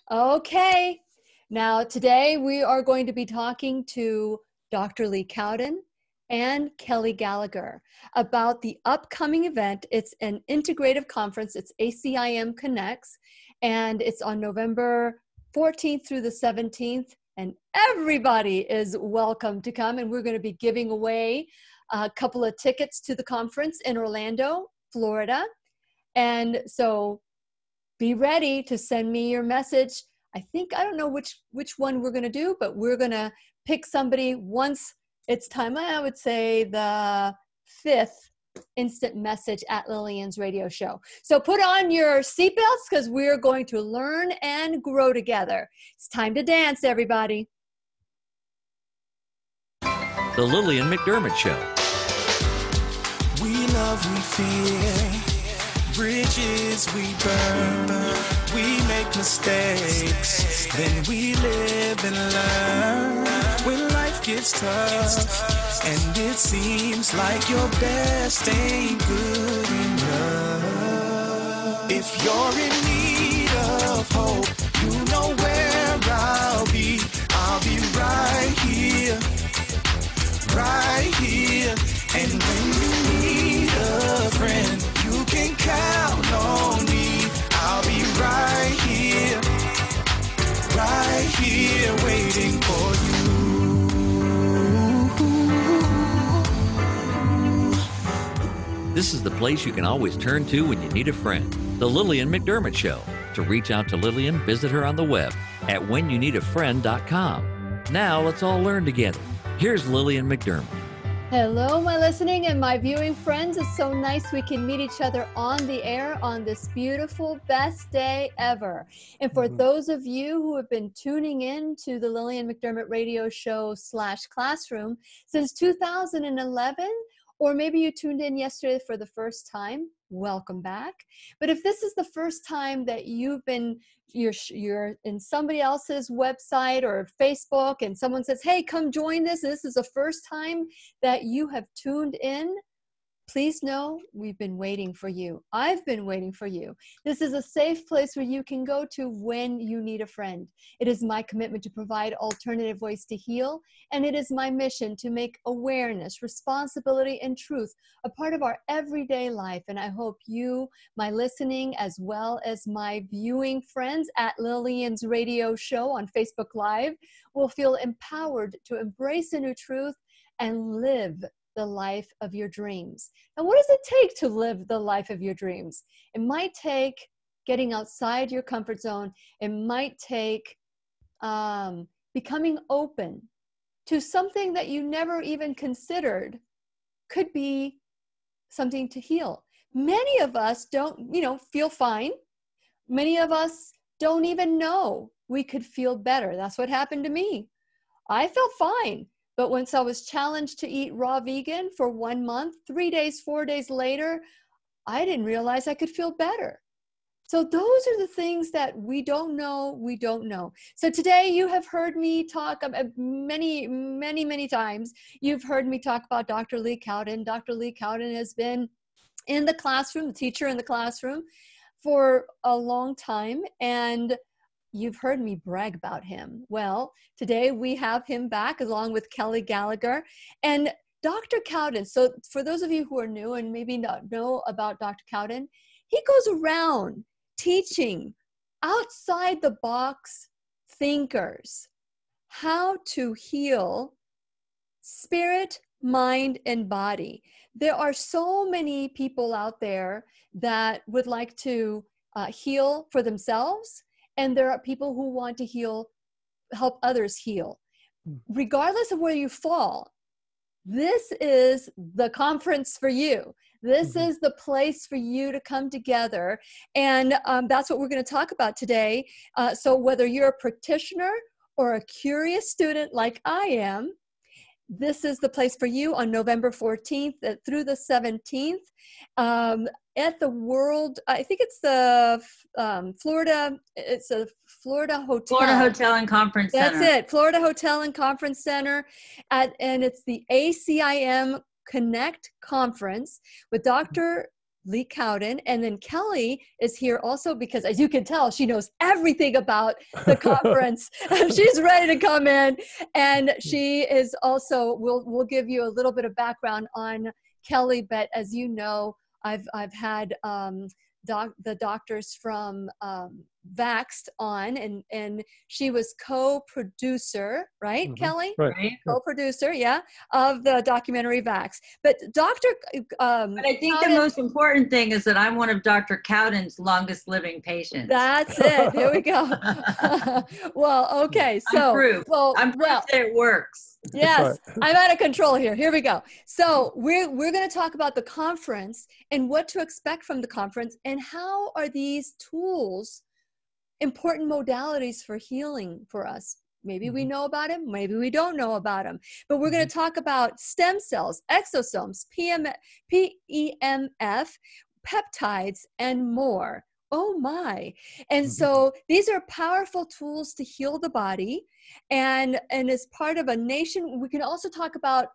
Okay, now today we are going to be talking to Dr. Lee Cowden and Kelly Gallagher about the upcoming event. It's an integrative conference. It's ACIM Connects, and it's on November 14th through the 17th, and everybody is welcome to come, and we're going to be giving away a couple of tickets to the conference in Orlando, Florida. And so be ready to send me your message. I don't know which one we're going to do, but we're going to pick somebody once it's time. I would say the 5th instant message at Lillian's radio show. So put on your seatbelts because we're going to learn and grow together. It's time to dance, everybody. The Lillian McDermott Show. We love, we fear. Bridges we burn, we make mistakes, then we live and learn. When life gets tough, and it seems like your best ain't good enough. If you're in need of hope, you know where I'll be right here, right here. And when you need a friend, you can count on me. I'll be right here, waiting for you. This is the place you can always turn to when you need a friend. The Lillian McDermott Show. To reach out to Lillian, visit her on the web at whenyouneedafriend.com. Now let's all learn together. Here's Lillian McDermott. Hello, my listening and my viewing friends. It's so nice we can meet each other on the air on this beautiful, best day ever. And for those of you who have been tuning in to the Lillian McDermott radio show / classroom since 2011, or maybe you tuned in yesterday for the first time, welcome back. But if this is the first time that you're in somebody else's website or Facebook and someone says, hey, come join this, and this is the first time that you have tuned in, please know we've been waiting for you. I've been waiting for you. This is a safe place where you can go to when you need a friend. It is my commitment to provide alternative ways to heal, and it is my mission to make awareness, responsibility, and truth a part of our everyday life. And I hope you, my listening, as well as my viewing friends at Lillian's radio show on Facebook Live, will feel empowered to embrace a new truth and live the life of your dreams. Now, what does it take to live the life of your dreams? It might take getting outside your comfort zone. It might take becoming open to something that you never even considered could be something to heal. Many of us don't, feel fine. Many of us don't even know we could feel better. That's what happened to me. I felt fine. But once I was challenged to eat raw vegan for 1 month, 3 days, 4 days later, I didn't realize I could feel better. So those are the things that we don't know. So today you have heard me talk many, many, many times. You've heard me talk about Dr. Lee Cowden. Dr. Lee Cowden has been in the classroom, the teacher in the classroom, for a long time. And you've heard me brag about him. Well, today we have him back along with Kelly Gallagher and Dr. Cowden. So for those of you who are new and maybe not know about Dr. Cowden, he goes around teaching outside the box thinkers how to heal spirit, mind, and body. There are so many people out there that would like to heal for themselves. And there are people who want to help others heal. Regardless of where you fall, this is the conference for you. This is the place for you to come together. And that's what we're going to talk about today. So whether you're a practitioner or a curious student like I am, this is the place for you on November 14th through the 17th. At the World, I think it's the Florida, it's a Florida Hotel. Florida Hotel and Conference Center. That's it, Florida Hotel and Conference Center. And it's the ACIM Connect Conference with Dr. Lee Cowden. And then Kelly is here also because, as you can tell, she knows everything about the conference. She's ready to come in. And she is also, we'll give you a little bit of background on Kelly, but as you know, I've had the doctors from Vaxxed on, and she was co-producer, right, Kelly? Right. Co-producer, yeah, of the documentary Vaxxed. But Dr. But I think the most important thing is that I'm one of Dr. Cowden's longest living patients. That's it. Here we go. Well, okay. So, I'm proof that it works. Yes, right. I'm out of control here. Here we go. So we're going to talk about the conference and what to expect from the conference, and how are these tools important modalities for healing for us. Maybe we know about them, maybe we don't know about them, but we're going to talk about stem cells, exosomes, PEMF, peptides, and more. Oh my. And so these are powerful tools to heal the body. And as part of a nation, we can also talk about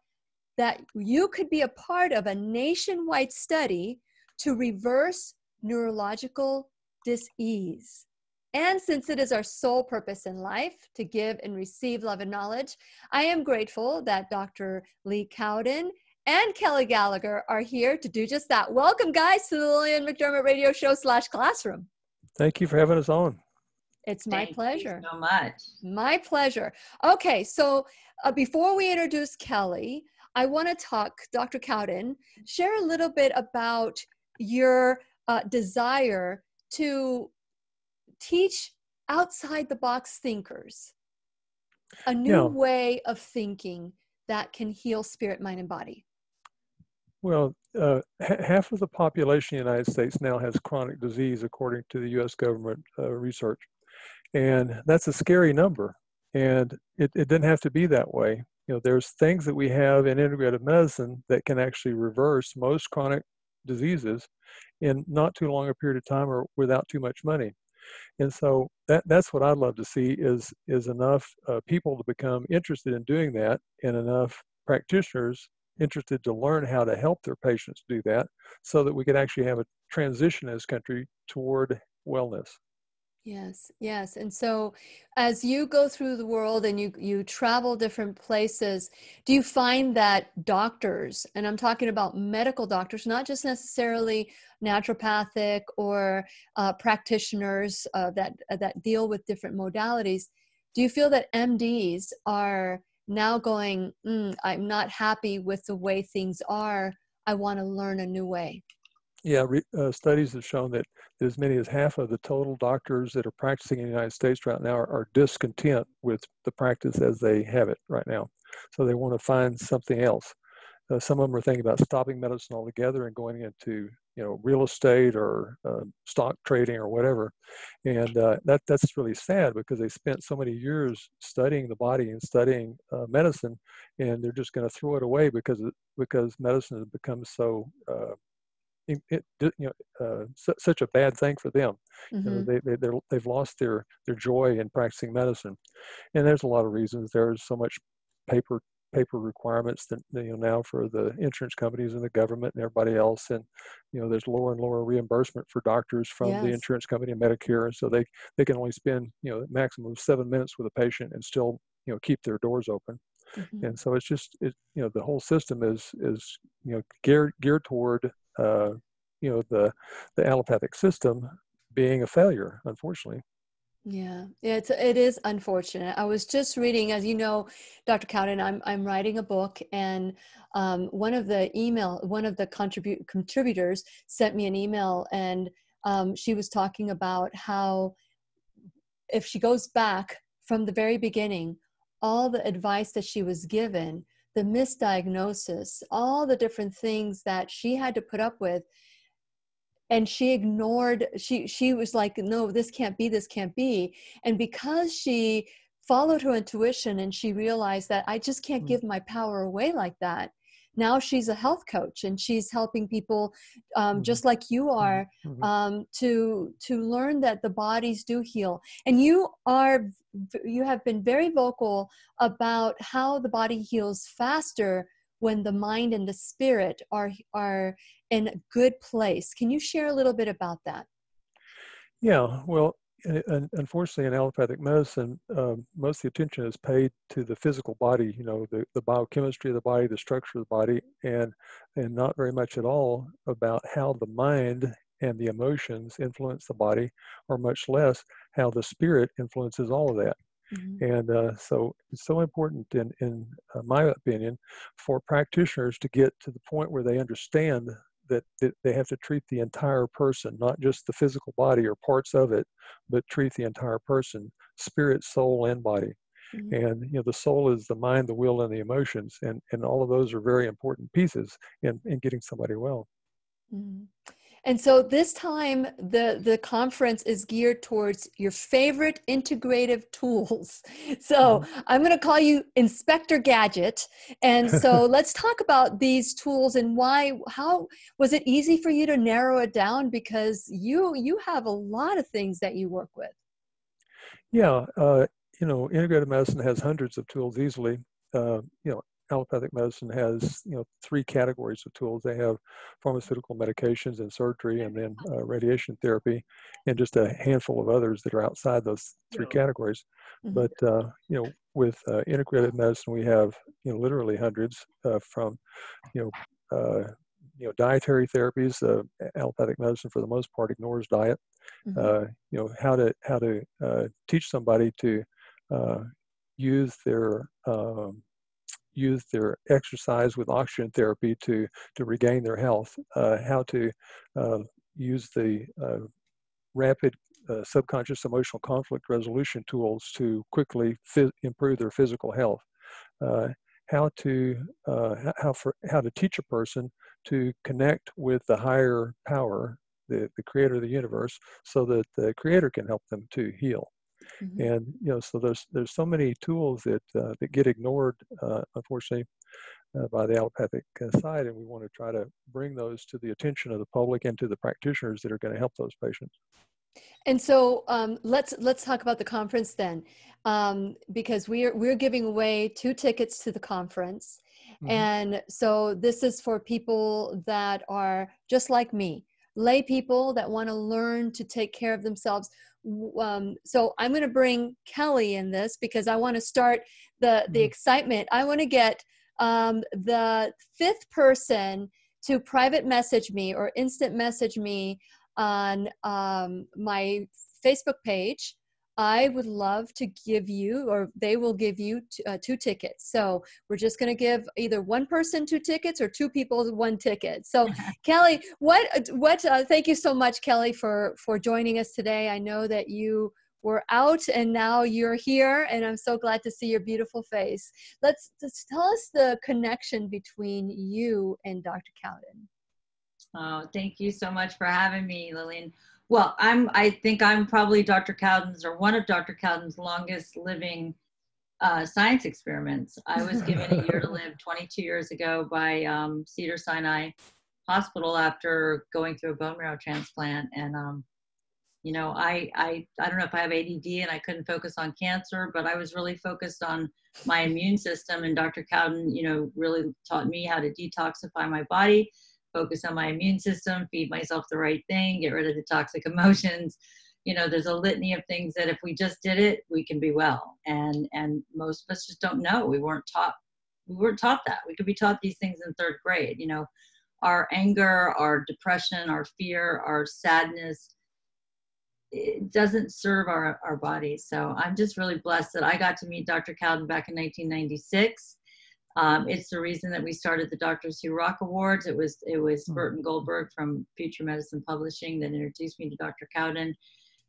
that you could be a part of a nationwide study to reverse neurological dis-ease. And since it is our sole purpose in life to give and receive love and knowledge, I am grateful that Dr. Lee Cowden and Kelly Gallagher are here to do just that. Welcome, guys, to the Lillian McDermott Radio Show /Classroom. Thank you for having us on. It's my pleasure. Thank you so much. My pleasure. Okay, so before we introduce Kelly, I want to talk, Dr. Cowden, share a little bit about your desire to teach outside the box thinkers a new way of thinking that can heal spirit, mind, and body. Well, half of the population in the United States now has chronic disease, according to the U.S. government research. And that's a scary number. And it didn't have to be that way. You know, there's things that we have in integrative medicine that can actually reverse most chronic diseases in not too long a period of time or without too much money. And so that's what I'd love to see is enough people to become interested in doing that, and enough practitioners interested to learn how to help their patients do that, so that we could actually have a transition in this country toward wellness. Yes, yes. And so as you go through the world and you travel different places, do you find that doctors, and I'm talking about medical doctors, not just necessarily naturopathic or practitioners that deal with different modalities, do you feel that MDs are now going, I'm not happy with the way things are, I want to learn a new way? Yeah, studies have shown that as many as half of the total doctors that are practicing in the United States right now are discontent with the practice as they have it right now. So they want to find something else. Some of them are thinking about stopping medicine altogether and going into, real estate or stock trading or whatever. And that's really sad, because they spent so many years studying the body and studying medicine, and they're just going to throw it away because medicine has become so such a bad thing for them. They've lost their joy in practicing medicine, and there's a lot of reasons. There's so much paper requirements that now for the insurance companies and the government and everybody else, and there's lower and lower reimbursement for doctors from the insurance company and Medicare, and so they can only spend a maximum of 7 minutes with a patient and still keep their doors open. And so it's just the whole system is geared toward the allopathic system being a failure, unfortunately. Yeah, it is unfortunate. I was just reading, as you know, Dr. Cowden, I'm writing a book, and one of the contributors sent me an email, and she was talking about how if she goes back from the very beginning, all the advice that she was given, the misdiagnosis, all the different things that she had to put up with, and she ignored, she was like, no, this can't be. And because she followed her intuition and she realized that I just can't give my power away like that. Now she's a health coach, and she's helping people just like you are to learn that the bodies do heal. And you have been very vocal about how the body heals faster when the mind and the spirit are in a good place. Can you share a little bit about that? Yeah, well, unfortunately, in allopathic medicine, most of the attention is paid to the physical body, you know, the biochemistry of the body, the structure of the body, and not very much at all about how the mind and the emotions influence the body, or much less how the spirit influences all of that. Mm-hmm. And so it's so important, in my opinion, for practitioners to get to the point where they understand that they have to treat the entire person, not just the physical body or parts of it, but treat the entire person, spirit, soul, and body. Mm-hmm. And you know, the soul is the mind, the will, and the emotions, and all of those are very important pieces in getting somebody well. Mm-hmm. And so this time, the conference is geared towards your favorite integrative tools. So I'm going to call you Inspector Gadget. And so let's talk about these tools and how was it easy for you to narrow it down? Because you have a lot of things that you work with. Yeah, you know, integrative medicine has hundreds of tools easily. You know, allopathic medicine has, you know, 3 categories of tools. They have pharmaceutical medications and surgery, and then radiation therapy, and just a handful of others that are outside those 3 categories. Mm-hmm. But you know, with integrative medicine, we have, you know, literally hundreds, from you know, dietary therapies. Allopathic medicine, for the most part, ignores diet. Mm-hmm. You know, how to teach somebody to use their exercise with oxygen therapy to regain their health. How to use the rapid subconscious emotional conflict resolution tools to quickly improve their physical health. How to teach a person to connect with the higher power, the creator of the universe, so that the creator can help them to heal. Mm-hmm. And you know, so there's so many tools that get ignored, unfortunately, by the allopathic side, and we want to try to bring those to the attention of the public and to the practitioners that are going to help those patients. And so let's talk about the conference then, because we're giving away 2 tickets to the conference. Mm-hmm. And so this is for people that are just like me, lay people that want to learn to take care of themselves. So I'm going to bring Kelly in this because I want to start the excitement. I want to get the 5th person to private message me or instant message me on my Facebook page. I would love to give you, or they will give you 2 tickets. So we're just going to give either one person 2 tickets or 2 people 1 ticket. So Kelly, thank you so much, Kelly, for joining us today. I know that you were out and now you're here, and I'm so glad to see your beautiful face. Let's tell us the connection between you and Dr. Cowden. Oh, thank you so much for having me, Lillian. Well, I think I'm probably Dr. Cowden's, or one of Dr. Cowden's longest living science experiments. I was given a year to live 22 years ago by Cedars-Sinai Hospital after going through a bone marrow transplant. And, you know, I don't know if I have ADD and I couldn't focus on cancer, but I was really focused on my immune system. And Dr. Cowden, you know, really taught me how to detoxify my body, focus on my immune system, feed myself the right thing, get rid of the toxic emotions. You know, there's a litany of things that if we just did it, we can be well. And most of us just don't know. We weren't taught that. We could be taught these things in 3rd grade. You know, our anger, our depression, our fear, our sadness, it doesn't serve our bodies. So I'm just really blessed that I got to meet Dr. Cowden back in 1996. It's the reason that we started the Doctors Who Rock Awards. It was Burton Goldberg from Future Medicine Publishing that introduced me to Dr. Cowden.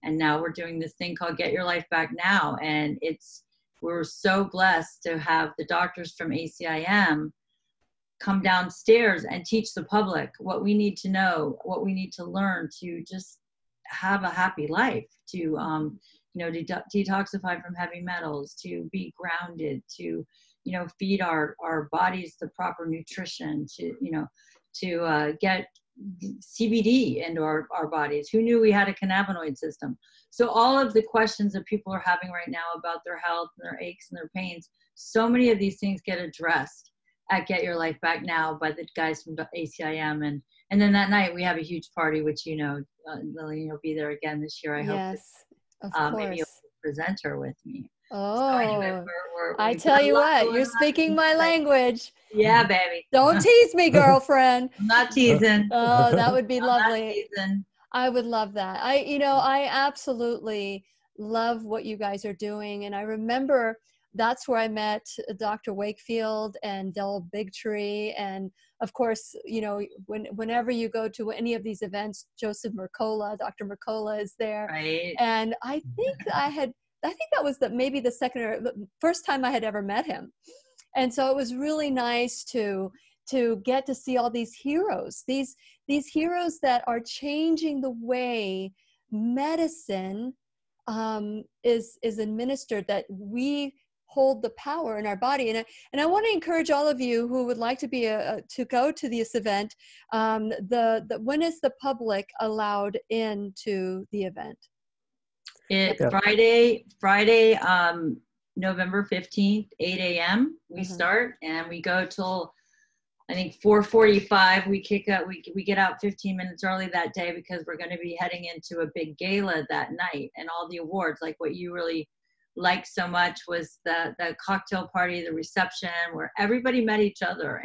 And now we're doing this thing called Get Your Life Back Now. And we're so blessed to have the doctors from ACIM come downstairs and teach the public what we need to know, what we need to learn to just have a happy life, to, you know, detoxify from heavy metals, to be grounded, to, you know, feed our bodies the proper nutrition, to, you know, to get CBD into our bodies. Who knew we had a cannabinoid system? So all of the questions that people are having right now about their health and their aches and their pains, so many of these things get addressed at Get Your Life Back Now by the guys from ACIM. And then that night we have a huge party, which, you know, Lillian, you'll be there again this year. I hope that, maybe you'll present her with me. Oh, so anyway, I tell you what, you're speaking my language. Yeah, baby. Don't tease me, girlfriend. I'm not teasing. Oh, that would be I'm lovely. not teasing. I would love that. I absolutely love what you guys are doing. And I remember that's where I met Dr. Wakefield and Del Bigtree. And of course, you know, whenever you go to any of these events, Joseph Mercola, Dr. Mercola is there. Right. And I think that was maybe the second or the first time I had ever met him. And so it was really nice to get to see all these heroes, these heroes that are changing the way medicine is administered, that we hold the power in our body. And I want to encourage all of you who would like to be to go to this event. When is the public allowed into the event? It's Friday, November 15th, 8 a.m. we start, and we go till, I think, 4:45. We kick out. We get out 15 minutes early that day because we're going to be heading into a big gala that night, and all the awards. Like what you really liked so much was the cocktail party, the reception, where everybody met each other,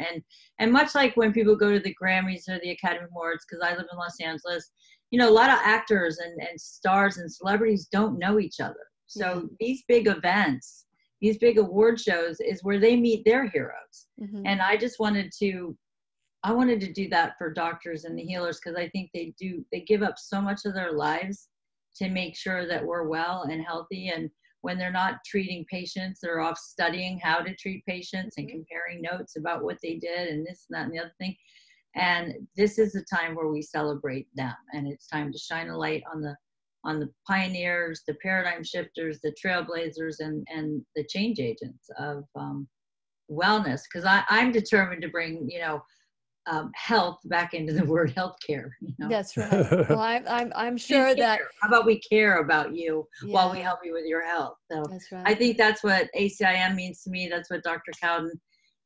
and much like when people go to the Grammys or the Academy Awards, because I live in Los Angeles, you know, a lot of actors and stars and celebrities don't know each other. So these big events, these big award shows is where they meet their heroes. And I just wanted to do that for doctors and the healers, because I think they give up so much of their lives to make sure that we're well and healthy. And when they're not treating patients, they're off studying how to treat patients and comparing notes about what they did and this and that and the other thing. And this is the time where we celebrate them. And it's time to shine a light on the pioneers, the paradigm shifters, the trailblazers, and the change agents of wellness. Because I'm determined to bring, you know, health back into the word healthcare. You know? That's right. Well, I'm sure that. How about we care about you while we help you with your health? So that's right. I think that's what ACIM means to me. That's what Dr. Cowden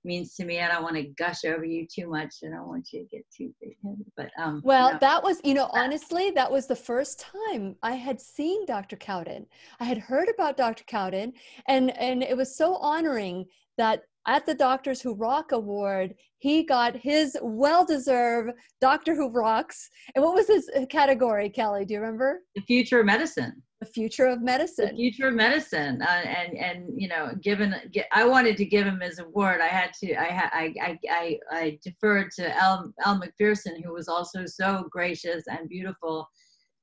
means to me. I don't want to gush over you too much. I don't want you to get too big-headed, but well, you know, that was, you know, honestly, that was the first time I had seen Dr. Cowden. I had heard about Dr. Cowden, and it was so honoring that at the Doctors Who Rock Award, he got his well-deserved Doctor Who Rocks. And what was his category, Kelly? Do you remember? The future of medicine. The future of medicine. The future of medicine. And you know, I wanted to give him his award. I deferred to Elle McPherson, who was also so gracious and beautiful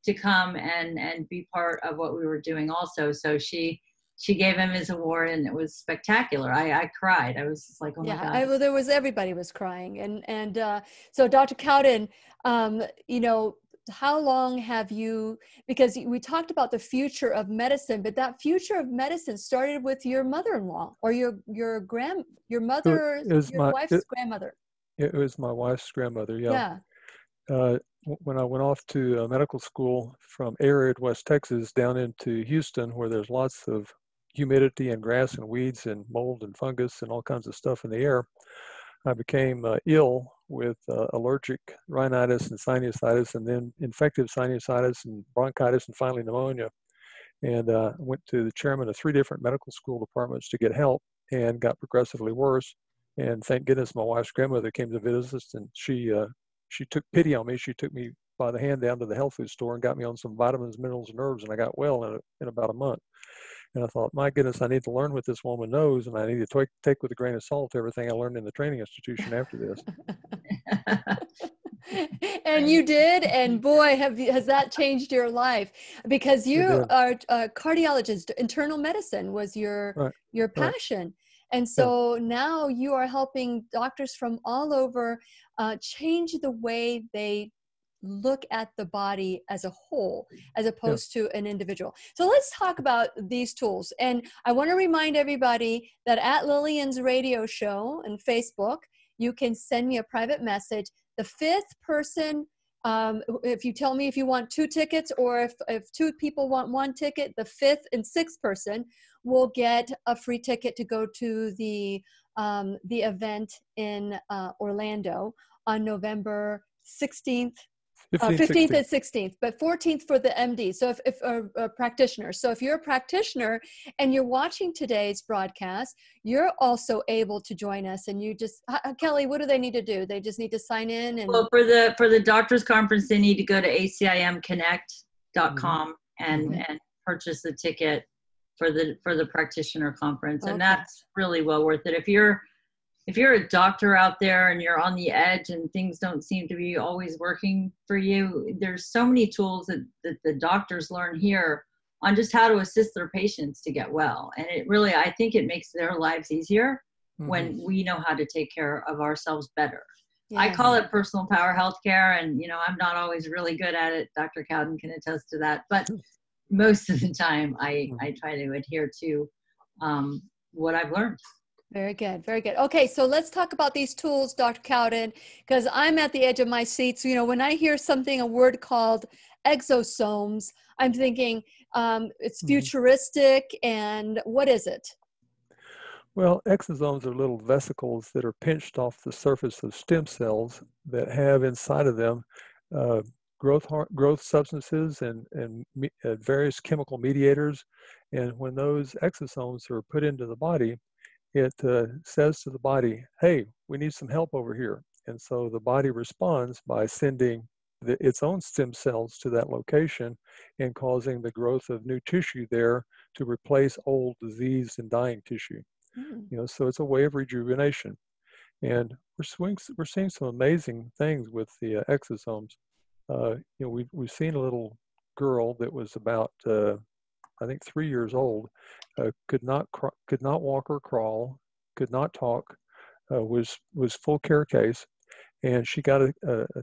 to come and be part of what we were doing also. So she gave him his award, and it was spectacular. I cried. I was just like, oh my God. Everybody was crying. And so Dr. Cowden, you know, how long have you, because we talked about the future of medicine, but that future of medicine started with your mother-in-law or your wife's grandmother. It was my wife's grandmother. Yeah. When I went off to medical school from arid West Texas down into Houston, where there's lots of humidity and grass and weeds and mold and fungus and all kinds of stuff in the air, I became ill with allergic rhinitis and sinusitis, and then infective sinusitis and bronchitis, and finally pneumonia. And went to the chairman of 3 different medical school departments to get help, and got progressively worse. And thank goodness my wife's grandmother came to visit us, and she took pity on me. She took me by the hand down to the health food store and got me on some vitamins, minerals, and herbs, and I got well in about a month. And I thought, my goodness, I need to learn what this woman knows, and I need to take with a grain of salt everything I learned in the training institution after this. And you did, and boy, has that changed your life, because you are a cardiologist. Internal medicine was your passion. Right. And so now you are helping doctors from all over change the way they look at the body as a whole, as opposed to an individual. So let's talk about these tools. And I want to remind everybody that at Lillian's radio show and Facebook, you can send me a private message. The 5th person, if you tell me if you want 2 tickets, or if 2 people want 1 ticket, the 5th and 6th person will get a free ticket to go to the the event in Orlando on November 16th, 15th and 16th, but 14th for the MD. So if a practitioner. So if you're a practitioner and you're watching today's broadcast, you're also able to join us. And you just, Kelly, what do they need to do? They just need to sign in. And well, for the doctors conference, they need to go to acimconnect.com and purchase the ticket for the practitioner conference. And that's really well worth it. If you're a doctor out there and you're on the edge and things don't seem to be always working for you, there's so many tools that the doctors learn here on just how to assist their patients to get well. And it really, I think it makes their lives easier when we know how to take care of ourselves better. Yes. I call it personal power healthcare, and I'm not always really good at it. Dr. Cowden can attest to that, but most of the time I try to adhere to what I've learned. Very good. Very good. Okay. So let's talk about these tools, Dr. Cowden, because I'm at the edge of my seat. So, when I hear a word called exosomes, I'm thinking it's futuristic. And what is it? Well, exosomes are little vesicles that are pinched off the surface of stem cells that have inside of them growth substances and various chemical mediators. And when those exosomes are put into the body, it says to the body, hey, we need some help over here. And so the body responds by sending its own stem cells to that location and causing the growth of new tissue there to replace old diseased and dying tissue. So it's a way of rejuvenation. And we're seeing some amazing things with the exosomes. We've seen a little girl that was about, I think 3 years old, could not walk or crawl, could not talk, was full care case, and she got a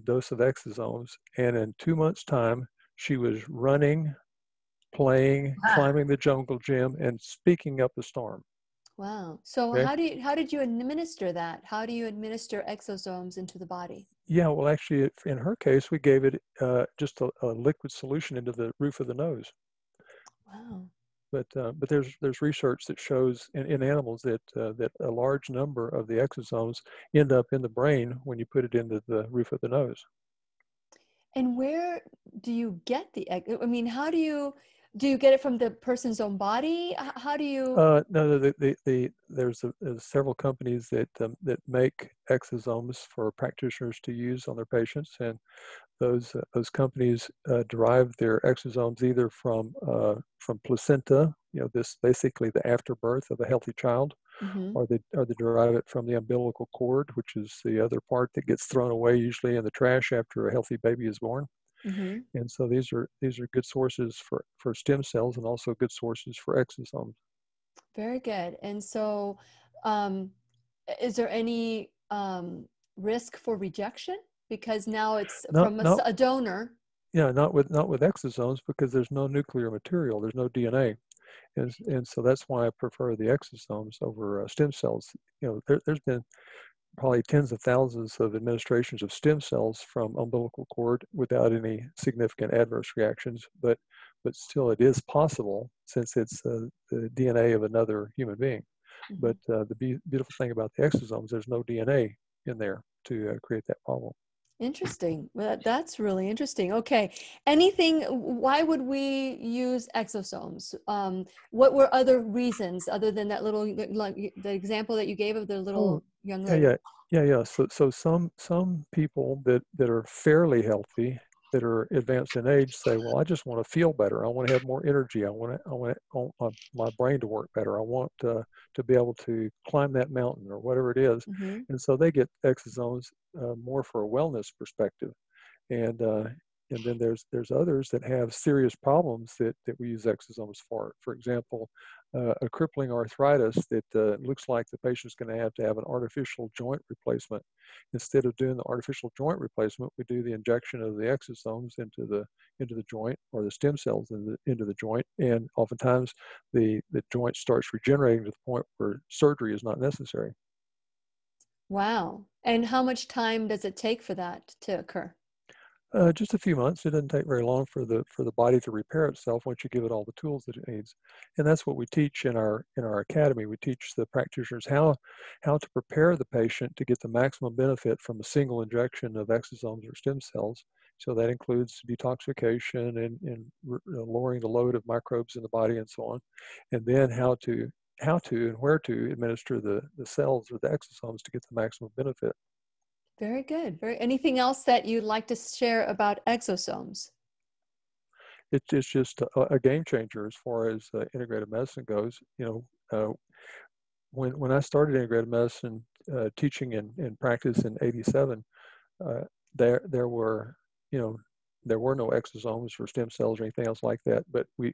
dose of exosomes, and in 2 months' time, she was running, playing, climbing the jungle gym, and speaking up a storm. Wow! So how did you administer that? How do you administer exosomes into the body? Yeah, well, actually, in her case, we gave it just a liquid solution into the roof of the nose. Wow. But there's research that shows in animals that a large number of the exosomes end up in the brain when you put it into the roof of the nose. And where do you get how do you get it from the person's own body? How do you? No, there's several companies that make exosomes for practitioners to use on their patients, and those companies derive their exosomes either from placenta, this basically the afterbirth of a healthy child, or they derive it from the umbilical cord, which is the other part that gets thrown away usually in the trash after a healthy baby is born. And so these are good sources for stem cells and also good sources for exosomes. Very good. And so, is there any risk for rejection? Because now it's from a donor. Yeah, not with exosomes, because there's no nuclear material, there's no DNA, and so that's why I prefer the exosomes over stem cells. There's been probably tens of thousands of administrations of stem cells from umbilical cord without any significant adverse reactions, but still it is possible since it's the DNA of another human being. But the beautiful thing about the exosomes, there's no DNA in there to create that problem. Interesting. Well, that's really interesting. Okay. Why would we use exosomes? What were other reasons other than that little, like the example that you gave of the little young lady? Yeah. So some people that are fairly healthy, that are advanced in age, say, well, I just want to feel better. I want to have more energy. I want my brain to work better. I want to be able to climb that mountain or whatever it is. And so they get exosomes more for a wellness perspective. And then there's others that have serious problems that we use exosomes for. For example, a crippling arthritis that looks like the patient's going to have an artificial joint replacement. Instead of doing the artificial joint replacement, we do the injection of the exosomes into the joint, or the stem cells into the joint, and oftentimes the joint starts regenerating to the point where surgery is not necessary. Wow. And how much time does it take for that to occur? Just a few months. It doesn't take very long for the body to repair itself once you give it all the tools that it needs, and that's what we teach in our academy. We teach the practitioners how to prepare the patient to get the maximum benefit from a single injection of exosomes or stem cells. So that includes detoxification and lowering the load of microbes in the body and so on, and then how to and where to administer the cells or the exosomes to get the maximum benefit. Very good. Anything else that you'd like to share about exosomes? It's just a game changer as far as integrative medicine goes. When I started integrative medicine teaching in practice in '87, there were no exosomes or stem cells or anything else like that. But we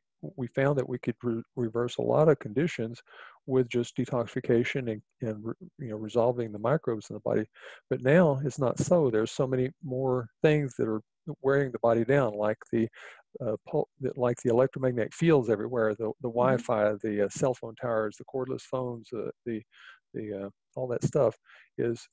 found that we could reverse a lot of conditions with just detoxification and resolving the microbes in the body. But now it's not so. There's so many more things that are wearing the body down, like the electromagnetic fields everywhere, the Wi-Fi, the cell phone towers, the cordless phones, the all that stuff is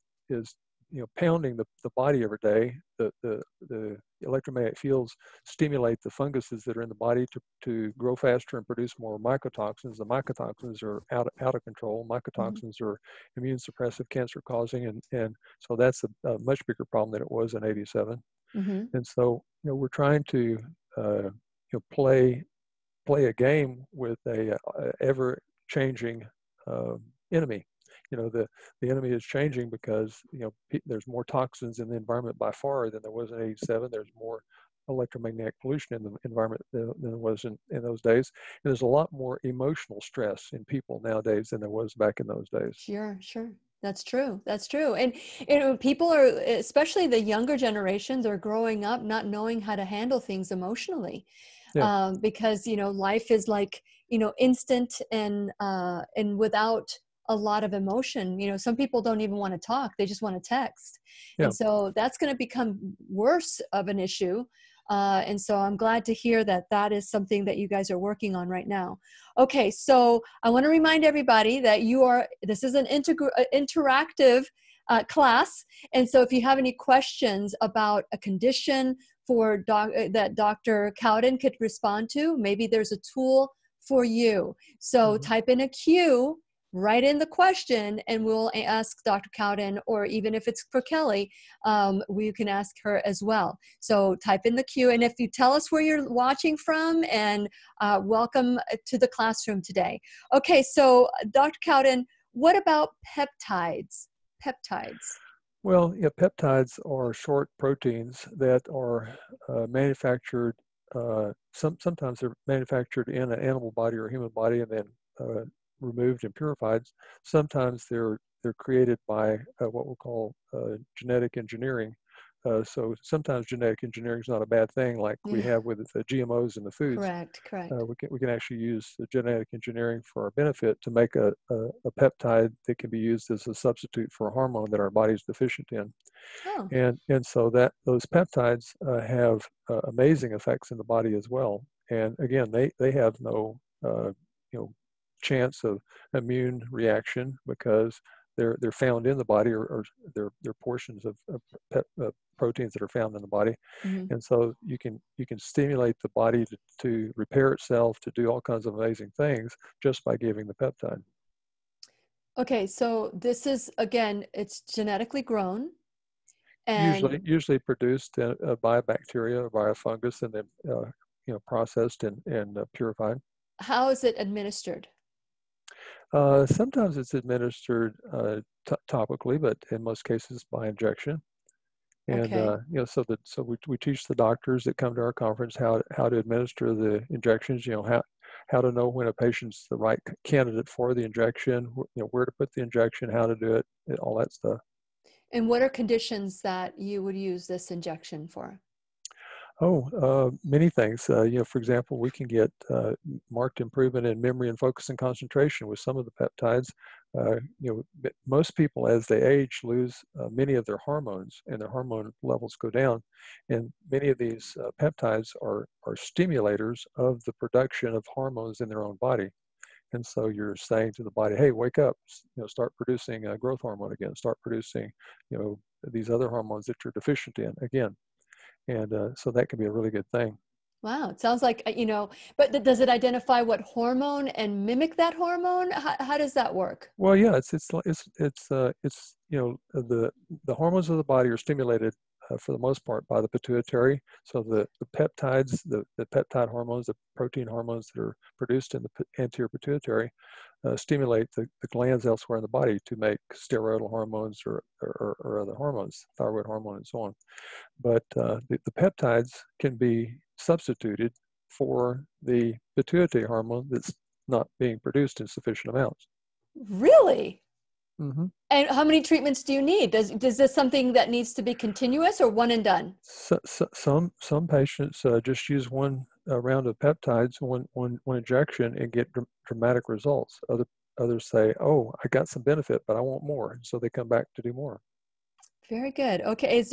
pounding the body every day. The electromagnetic fields stimulate the funguses that are in the body to grow faster and produce more mycotoxins. The mycotoxins are out of control. Mycotoxins are immune suppressive, cancer causing, and so that's a much bigger problem than it was in '87. And so we're trying to play a game with a ever changing enemy. The enemy is changing because there's more toxins in the environment by far than there was in '87. There's more electromagnetic pollution in the environment than there was in those days. And there's a lot more emotional stress in people nowadays than there was back in those days. Sure. That's true. And people are, especially the younger generations, are growing up not knowing how to handle things emotionally. Yeah. Because life is like instant and without a lot of emotion. Some people don't even want to talk, they just want to text. Yeah. And so that's going to become worse of an issue. And so I'm glad to hear that is something that you guys are working on right now. Okay, so I want to remind everybody that this is an interactive class. And so if you have any questions about a condition that Dr. Cowden could respond to, maybe there's a tool for you. So type in a Q, write in the question, and we'll ask Dr. Cowden, or even if it's for Kelly, we can ask her as well. So type in the Q, and if you tell us where you're watching from, and welcome to the classroom today. Okay, so Dr. Cowden, what about peptides? Well, peptides are short proteins that are manufactured. Sometimes they're manufactured in an animal body or human body and then removed and purified. Sometimes they're created by what we'll call genetic engineering. So sometimes genetic engineering is not a bad thing, like we have with the GMOs in the foods. Correct. We can actually use the genetic engineering for our benefit to make a peptide that can be used as a substitute for a hormone that our body's deficient in. Oh. And so that those peptides have amazing effects in the body as well. And again, they have no chance of immune reaction because they're found in the body, or they're portions of proteins that are found in the body. And so you can stimulate the body to repair itself, to do all kinds of amazing things just by giving the peptide. Okay, so this is, again, it's genetically grown, and usually produced by a bacteria or by a fungus, and then processed and purified. How is it administered? Sometimes it's administered topically, but in most cases by injection. And so we teach the doctors that come to our conference how to administer the injections. How to know when a patient's the right candidate for the injection. Where to put the injection, how to do it, all that stuff. And what are conditions that you would use this injection for? Many things. For example, we can get marked improvement in memory and focus and concentration with some of the peptides. Most people, as they age, lose many of their hormones, and their hormone levels go down. And many of these peptides are stimulators of the production of hormones in their own body. And so you're saying to the body, "Hey, wake up! Start producing growth hormone again. Start producing, these other hormones that you're deficient in again." And so that can be a really good thing. Wow, it sounds like, but does it identify what hormone and mimic that hormone? How does that work? Well, yeah, the hormones of the body are stimulated for the most part by the pituitary. So the peptides, the peptide hormones, the protein hormones that are produced in the anterior pituitary stimulate the glands elsewhere in the body to make steroidal hormones or other hormones, thyroid hormone and so on. But the peptides can be substituted for the pituitary hormone that's not being produced in sufficient amounts. Really? Mm-hmm. And how many treatments do you need? Does this something that needs to be continuous or one and done? Some patients just use one round of peptides, one injection, and get dramatic results. Others say, "Oh, I got some benefit, but I want more," so they come back to do more. Very good. Okay,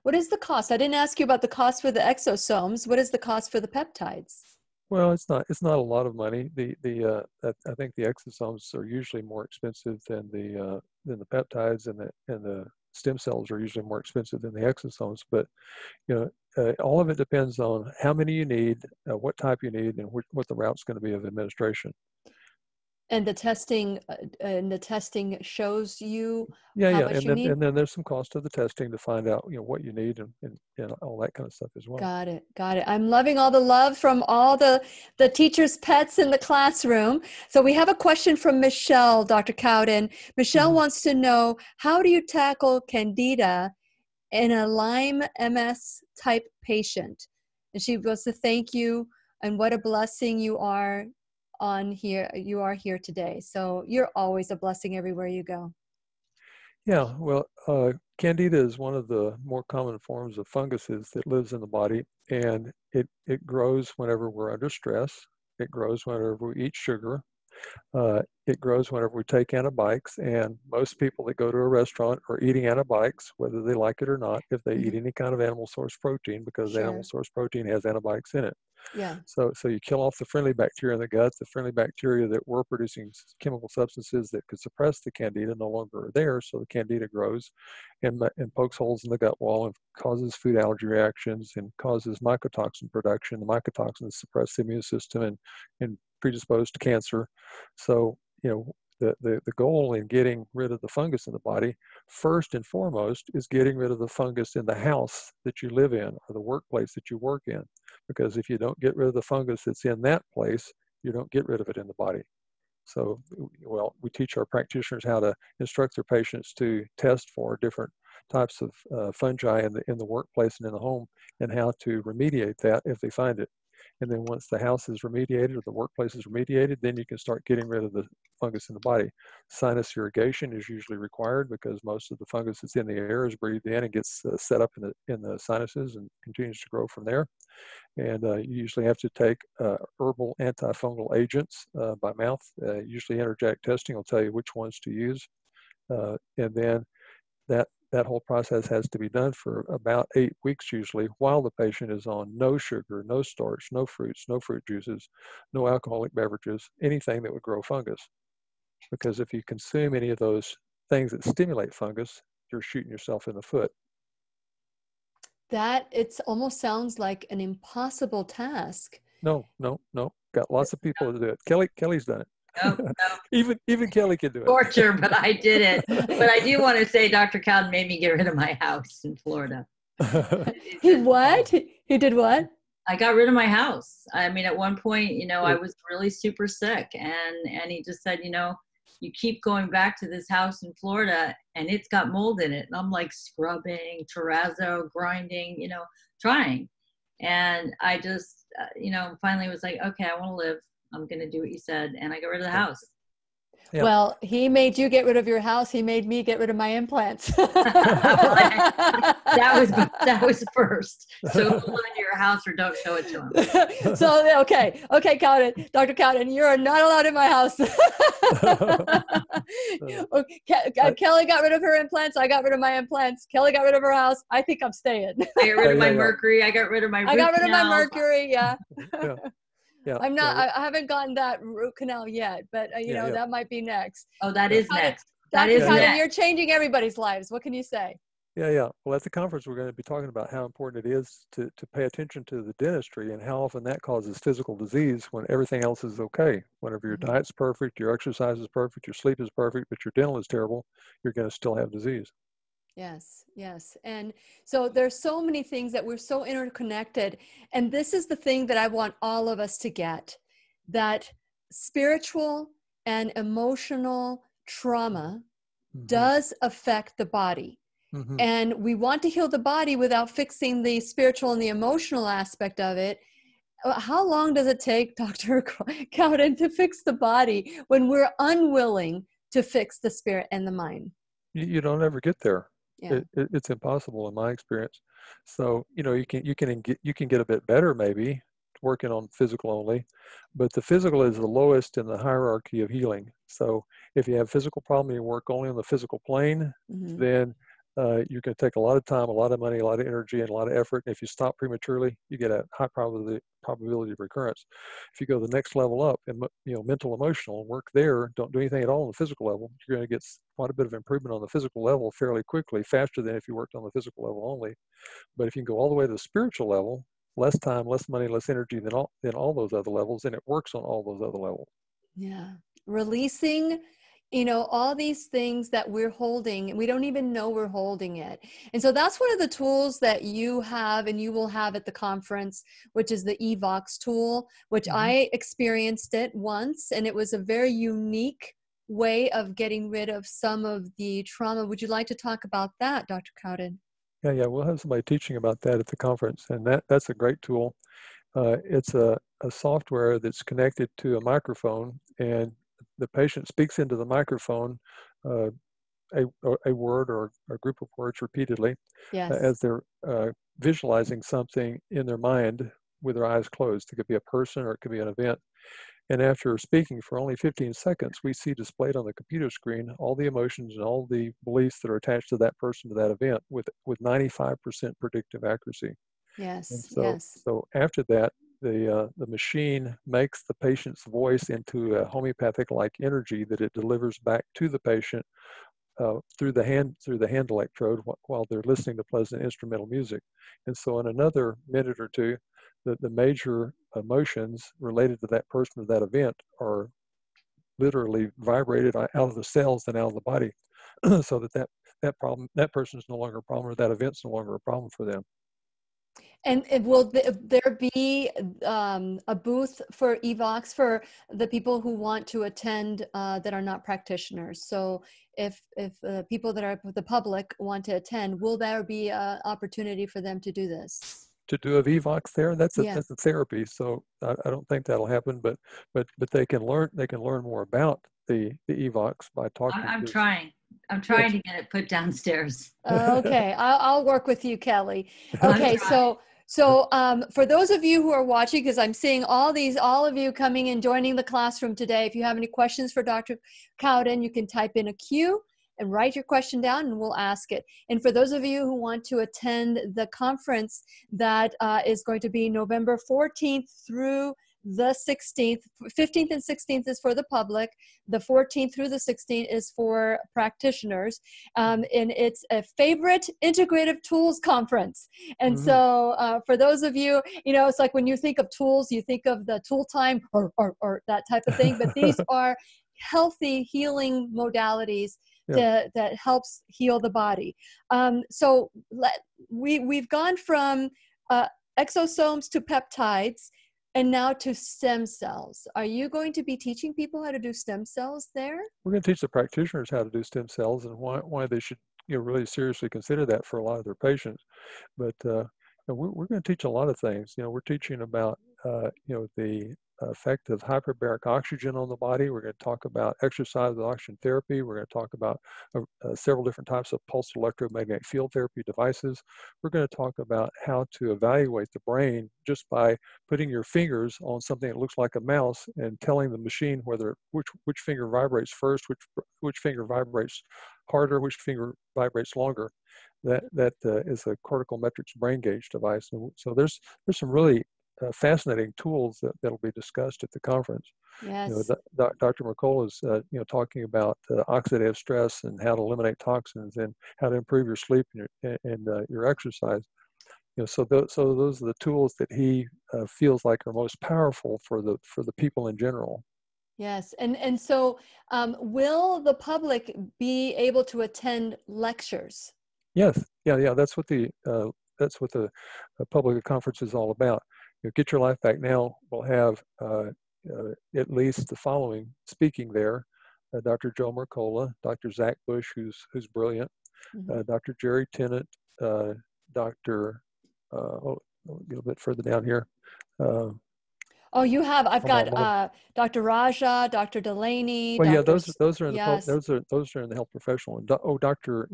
what is the cost? I didn't ask you about the cost for the exosomes. What is the cost for the peptides? Well, it's not a lot of money. I think the exosomes are usually more expensive than the peptides, and the stem cells are usually more expensive than the exosomes. But all of it depends on how many you need, what type you need, and what the route's going to be of administration. And the testing shows you how much you need? And then there's some cost of the testing to find out what you need and all that kind of stuff as well. Got it. I'm loving all the love from all the teachers' pets in the classroom. So we have a question from Michelle, Dr. Cowden. Michelle wants to know, how do you tackle candida in a Lyme MS type patient? And she wants to thank you, and what a blessing you are here today. So you're always a blessing everywhere you go. Yeah, well, candida is one of the more common forms of funguses that lives in the body, and it grows whenever we're under stress. It grows whenever we eat sugar. It grows whenever we take antibiotics, and most people that go to a restaurant are eating antibiotics, whether they like it or not, if they eat any kind of animal source protein, because animal source protein has antibiotics in it. Yeah. So you kill off the friendly bacteria in the gut. The friendly bacteria that were producing chemical substances that could suppress the candida no longer are there, so the candida grows and pokes holes in the gut wall and causes food allergy reactions and causes mycotoxin production. The mycotoxins suppress the immune system and predispose to cancer. So the goal in getting rid of the fungus in the body, first and foremost, is getting rid of the fungus in the house that you live in or the workplace that you work in. Because if you don't get rid of the fungus that's in that place, you don't get rid of it in the body. So, we teach our practitioners how to instruct their patients to test for different types of fungi in the workplace and in the home, and how to remediate that if they find it. And then once the house is remediated or the workplace is remediated, then you can start getting rid of the fungus in the body. Sinus irrigation is usually required because most of the fungus that's in the air is breathed in and gets set up in the sinuses and continues to grow from there. And you usually have to take herbal antifungal agents by mouth. Usually energetic testing will tell you which ones to use. And then that whole process has to be done for about 8 weeks usually, while the patient is on no sugar, no starch, no fruits, no fruit juices, no alcoholic beverages, anything that would grow fungus. Because if you consume any of those things that stimulate fungus, you're shooting yourself in the foot. It almost sounds like an impossible task. No. Got lots of people to do it. Kelly's done it. No. Even Kelly can do it. Torture, but I did it. But I do want to say Dr. Cowden made me get rid of my house in Florida. He what? He did what? I got rid of my house. I mean, at one point, I was really super sick, and he just said, you keep going back to this house in Florida and it's got mold in it. And I'm like scrubbing, terrazzo, grinding, trying. And I just, finally was like, okay, I want to live. I'm going to do what you said. And I got rid of the house. Yeah. Well, he made you get rid of your house. He made me get rid of my implants. that was first. So hold on to your house or don't show it to him. So, okay, Cowden, Dr. Cowden, you are not allowed in my house. Kelly got rid of her implants. I got rid of my implants. Kelly got rid of her house. I think I'm staying. I got rid of my mercury. I got rid of my root canal. My mercury, yeah. Yeah, I'm not. I haven't gotten that root canal yet, but that might be next. Oh, that is next. Dr. Cowden, you're changing everybody's lives. What can you say? Yeah. Well, at the conference, we're going to be talking about how important it is to pay attention to the dentistry and how often that causes physical disease when everything else is okay. Whenever your diet's perfect, your exercise is perfect, your sleep is perfect, but your dental is terrible, you're going to still have disease. Yes, yes. And so there's so many things that we're so interconnected. And this is the thing that I want all of us to get, that spiritual and emotional trauma does affect the body. And we want to heal the body without fixing the spiritual and the emotional aspect of it. How long does it take, Dr. Cowden, to fix the body when we're unwilling to fix the spirit and the mind? You don't ever get there. Yeah. It's impossible in my experience. So, you can get a bit better maybe working on physical only, but the physical is the lowest in the hierarchy of healing. So if you have physical problem and you work only on the physical plane, then you can take a lot of time, a lot of money, a lot of energy, and a lot of effort. And if you stop prematurely, you get a high probability of recurrence. If you go the next level up and mental, emotional, and work there, don't do anything at all on the physical level, you're going to get quite a bit of improvement on the physical level fairly quickly, faster than if you worked on the physical level only. But if you can go all the way to the spiritual level, less time, less money, less energy than all those other levels, and it works on all those other levels. Yeah. Releasing, all these things that we're holding, and we don't even know we're holding it. And so that's one of the tools that you have and you will have at the conference, which is the EVOX tool, which I experienced it once, and it was a very unique way of getting rid of some of the trauma. Would you like to talk about that, Dr. Cowden? Yeah, we'll have somebody teaching about that at the conference, and that's a great tool. It's a software that's connected to a microphone, and the patient speaks into the microphone a word or a group of words repeatedly as they're visualizing something in their mind with their eyes closed. It could be a person or it could be an event. And after speaking for only 15 seconds, we see displayed on the computer screen all the emotions and all the beliefs that are attached to that person, to that event, with 95% predictive accuracy. And so after that, the machine makes the patient's voice into a homeopathic-like energy that it delivers back to the patient through the hand electrode while they're listening to pleasant instrumental music. And so in another minute or two, the major emotions related to that person or that event are literally vibrated out of the cells and out of the body, so that person is no longer a problem, or that event's no longer a problem for them. And will there be a booth for EVOX for the people who want to attend that are not practitioners? So if people that are the public want to attend, will there be an opportunity for them to do this? To do a VVOX there, that's a therapy. So I don't think that'll happen, but they can learn more about the EVOX by talking. I'm trying to get it put downstairs. Okay, I'll work with you, Kelly. Okay, so for those of you who are watching, because I'm seeing all of you coming and joining the classroom today, if you have any questions for Dr. Cowden, you can type in a Q and write your question down and we'll ask it. And for those of you who want to attend the conference that is going to be November 14th through the 16th, 15th and 16th is for the public. The 14th through the 16th is for practitioners. And it's a favorite integrative tools conference. And so for those of you, it's like when you think of tools, you think of the tool time or that type of thing. But these are healthy healing modalities that helps heal the body. So we've gone from exosomes to peptides, and now to stem cells. Are you going to be teaching people how to do stem cells there? We're going to teach the practitioners how to do stem cells and why they should really seriously consider that for a lot of their patients. But we're going to teach a lot of things. We're teaching about the effect of hyperbaric oxygen on the body. We're going to talk about exercise with oxygen therapy. We're going to talk about several different types of pulsed electromagnetic field therapy devices. We're going to talk about how to evaluate the brain just by putting your fingers on something that looks like a mouse and telling the machine which finger vibrates first, which finger vibrates harder, which finger vibrates longer. That is a cortical metrics brain gauge device. And so there's some really fascinating tools that'll be discussed at the conference. Yes. Dr. McCullough is talking about oxidative stress and how to eliminate toxins and how to improve your sleep and your exercise. So those are the tools that he feels like are most powerful for the people in general. Yes, and so will the public be able to attend lectures? Yes, yeah. That's what the public conference is all about. Get Your Life Back Now will have at least the following speaking there: Dr. Joe Mercola, Dr. Zach Bush, who's brilliant, Dr. Jerry Tennant, Dr. A little bit further down here. I've got Dr. Raja, Dr. Delaney. Well, Dr. those are in yes. those are in the health professional. Dr.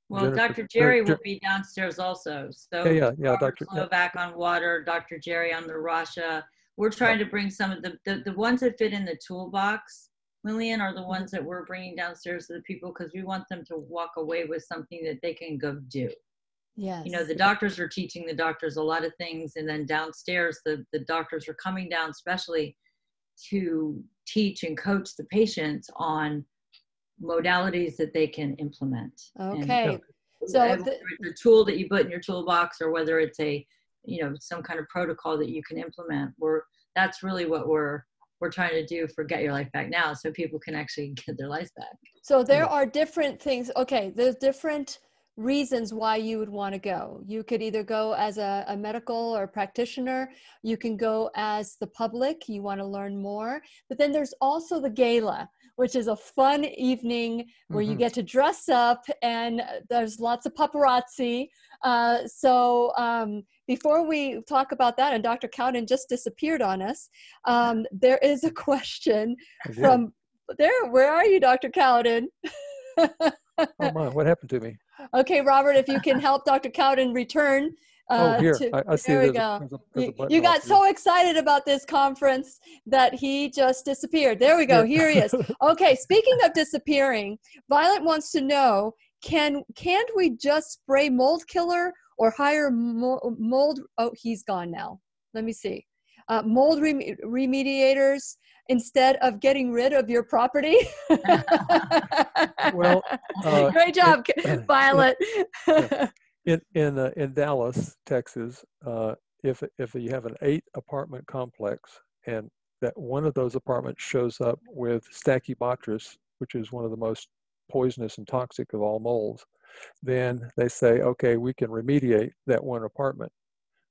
Well, Dr. Jerry will be downstairs also. So Dr. Slovak on water, Dr. Jerry on the Raja. We're trying to bring some of the ones that fit in the toolbox, Lillian, are the ones that we're bringing downstairs to the people because we want them to walk away with something that they can go do. Yes. The doctors are teaching the doctors a lot of things, and then downstairs the doctors are coming down especially to teach and coach the patients on modalities that they can implement. Okay. So whether it's a tool that you put in your toolbox or whether it's a some kind of protocol that you can implement, that's really what we're trying to do for Get Your Life Back Now, so people can actually get their lives back. So there are different things. Okay, there's different reasons why you would want to go. You could either go as a medical or practitioner. You can go as the public. You want to learn more. But then there's also the gala, which is a fun evening where you get to dress up and there's lots of paparazzi. Before we talk about that, and Dr. Cowden just disappeared on us, there is a question from there. Where are you, Dr. Cowden? Oh my, what happened to me? Okay, Robert, if you can help Dr. Cowden return. Here, I see. There we go. You got so excited about this conference that he just disappeared. There we go. Here he is. Okay, speaking of disappearing, Violet wants to know, can't we just spray mold killer or hire mold? Oh, he's gone now. Let me see. Mold remediators instead of getting rid of your property? Well, great job, Violet. In Dallas, Texas, if you have an 8-apartment complex and that one of those apartments shows up with Stachybotrys, which is one of the most poisonous and toxic of all molds, then they say, okay, we can remediate that one apartment.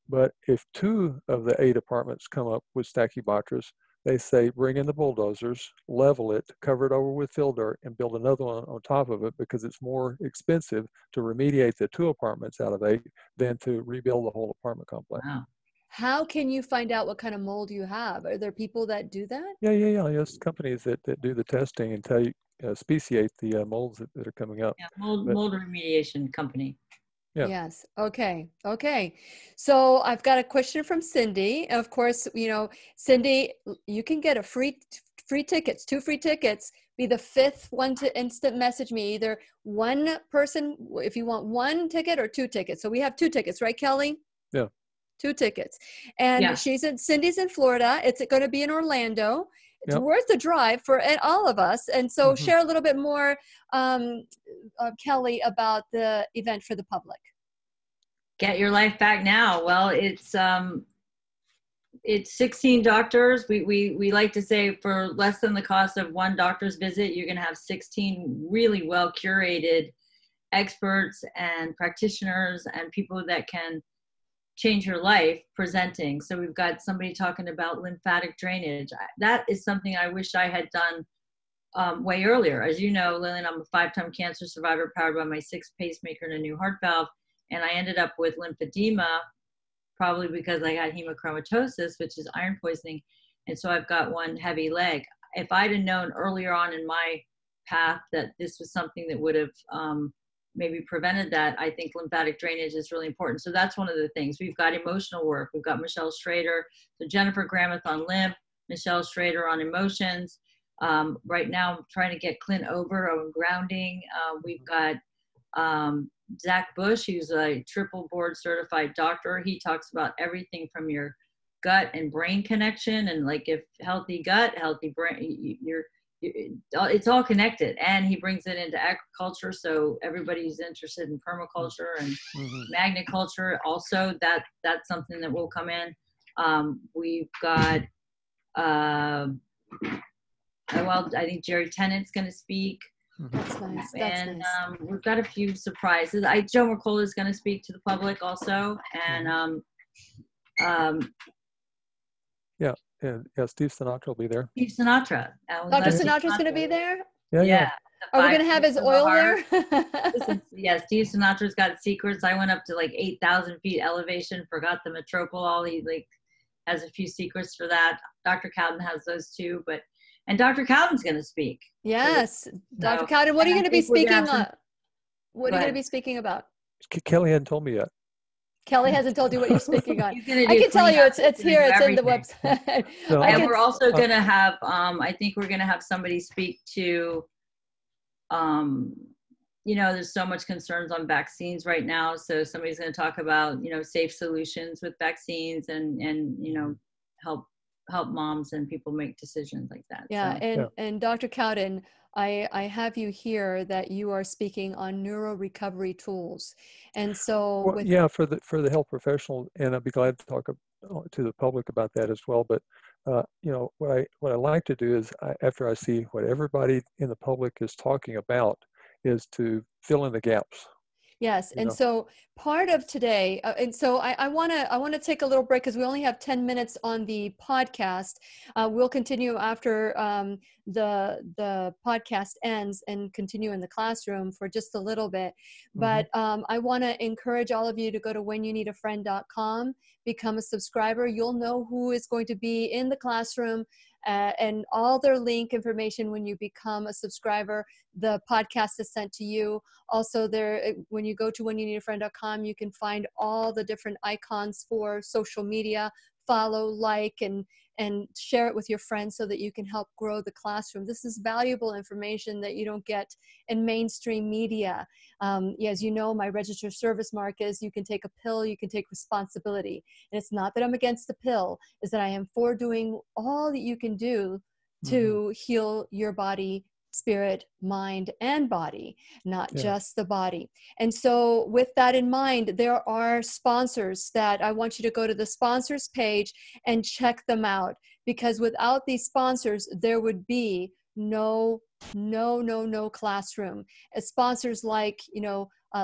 But if 2 of the 8 apartments come up with Stachybotrys, they say bring in the bulldozers, level it, cover it over with fill dirt, and build another one on top of it because it's more expensive to remediate the 2 apartments out of 8 than to rebuild the whole apartment complex. Wow. How can you find out what kind of mold you have? Are there people that do that? Yeah. Yes, companies that do the testing and tell you, speciate the molds that are coming up. Yeah, mold remediation company. Yeah. Yes. Okay. So I've got a question from Cindy. Of course, Cindy, you can get a free tickets, 2 free tickets. Be the 5th one to instant message me. Either one person, if you want 1 ticket or 2 tickets. So we have 2 tickets, right, Kelly? Yeah. 2 tickets. And Cindy's in Florida. It's going to be in Orlando. It's worth the drive for all of us. And so share a little bit more, Kelly, about the event for the public. Get Your Life Back Now. Well, it's 16 doctors. We like to say for less than the cost of 1 doctor's visit, you're going to have 16 really well curated experts and practitioners and people that can change your life presenting. So we've got somebody talking about lymphatic drainage. That is something I wish I had done way earlier. As you know, Lillian, I'm a 5-time cancer survivor powered by my 6th pacemaker and a new heart valve. And I ended up with lymphedema, probably because I got hemochromatosis, which is iron poisoning. And so I've got 1 heavy leg. If I'd have known earlier on in my path that this was something that would have maybe prevented that, I think lymphatic drainage is really important. So that's one of the things. We've got emotional work. We've got Michelle Schrader, so Jennifer Gramuth on lymph, Michelle Schrader on emotions. Right now I'm trying to get Clint Over on grounding. We've got Zach Bush, who's a triple board certified doctor. He talks about everything from your gut and brain connection, and like if healthy gut, healthy brain, it's all connected. And he brings it into agriculture, so everybody's interested in permaculture and magniculture. Also, that's something that will come in. We've got well, I think Jerry Tennant's going to speak. That's nice. And we've got a few surprises. Joe Mercola is going to speak to the public also, and Steve Sinatra will be there. Steve Sinatra. Dr. Sinatra's going to be there? Yeah. Are we going to have his oil there? Yeah, Steve Sinatra's got secrets. I went up to like 8,000 feet elevation, forgot the metropole. He like has a few secrets for that. Dr. Cowden has those too, and Dr. Cowden's going to speak. Yes. Dr. Cowden, what are you going to be speaking on? What are you going to be speaking about? Kelly hadn't told me yet. Kelly hasn't told you what you're speaking on. I can tell you it's here. It's in the website. And we're also going to have, I think we're going to have somebody speak to, there's so much concerns on vaccines right now. So somebody's going to talk about, safe solutions with vaccines and help moms and people make decisions like that. Yeah. And Dr. Cowden, I have you here that you are speaking on neuro recovery tools. And so for the health professional, and I'd be glad to talk to the public about that as well. But what I like to do is after I see what everybody in the public is talking about is to fill in the gaps. Yes. And so part of today, and so I want to take a little break because we only have 10 minutes on the podcast. We'll continue after the podcast ends and continue in the classroom for just a little bit. But I want to encourage all of you to go to whenyouneedafriend.com, become a subscriber. You'll know who is going to be in the classroom. And all their link information when you become a subscriber. The podcast is sent to you. Also, when you go to whenyouneedafriend.com, you can find all the different icons for social media. Follow, like, and share it with your friends so that you can help grow the classroom. This is valuable information that you don't get in mainstream media. As you know, my registered service mark is you can take a pill, you can take responsibility. And it's not that I'm against the pill, is that I am for doing all that you can do to heal your body, spirit, mind, and body, not just the body. And so with that in mind, there are sponsors that I want you to go to the sponsors page and check them out, because without these sponsors, there would be no classroom. As sponsors like,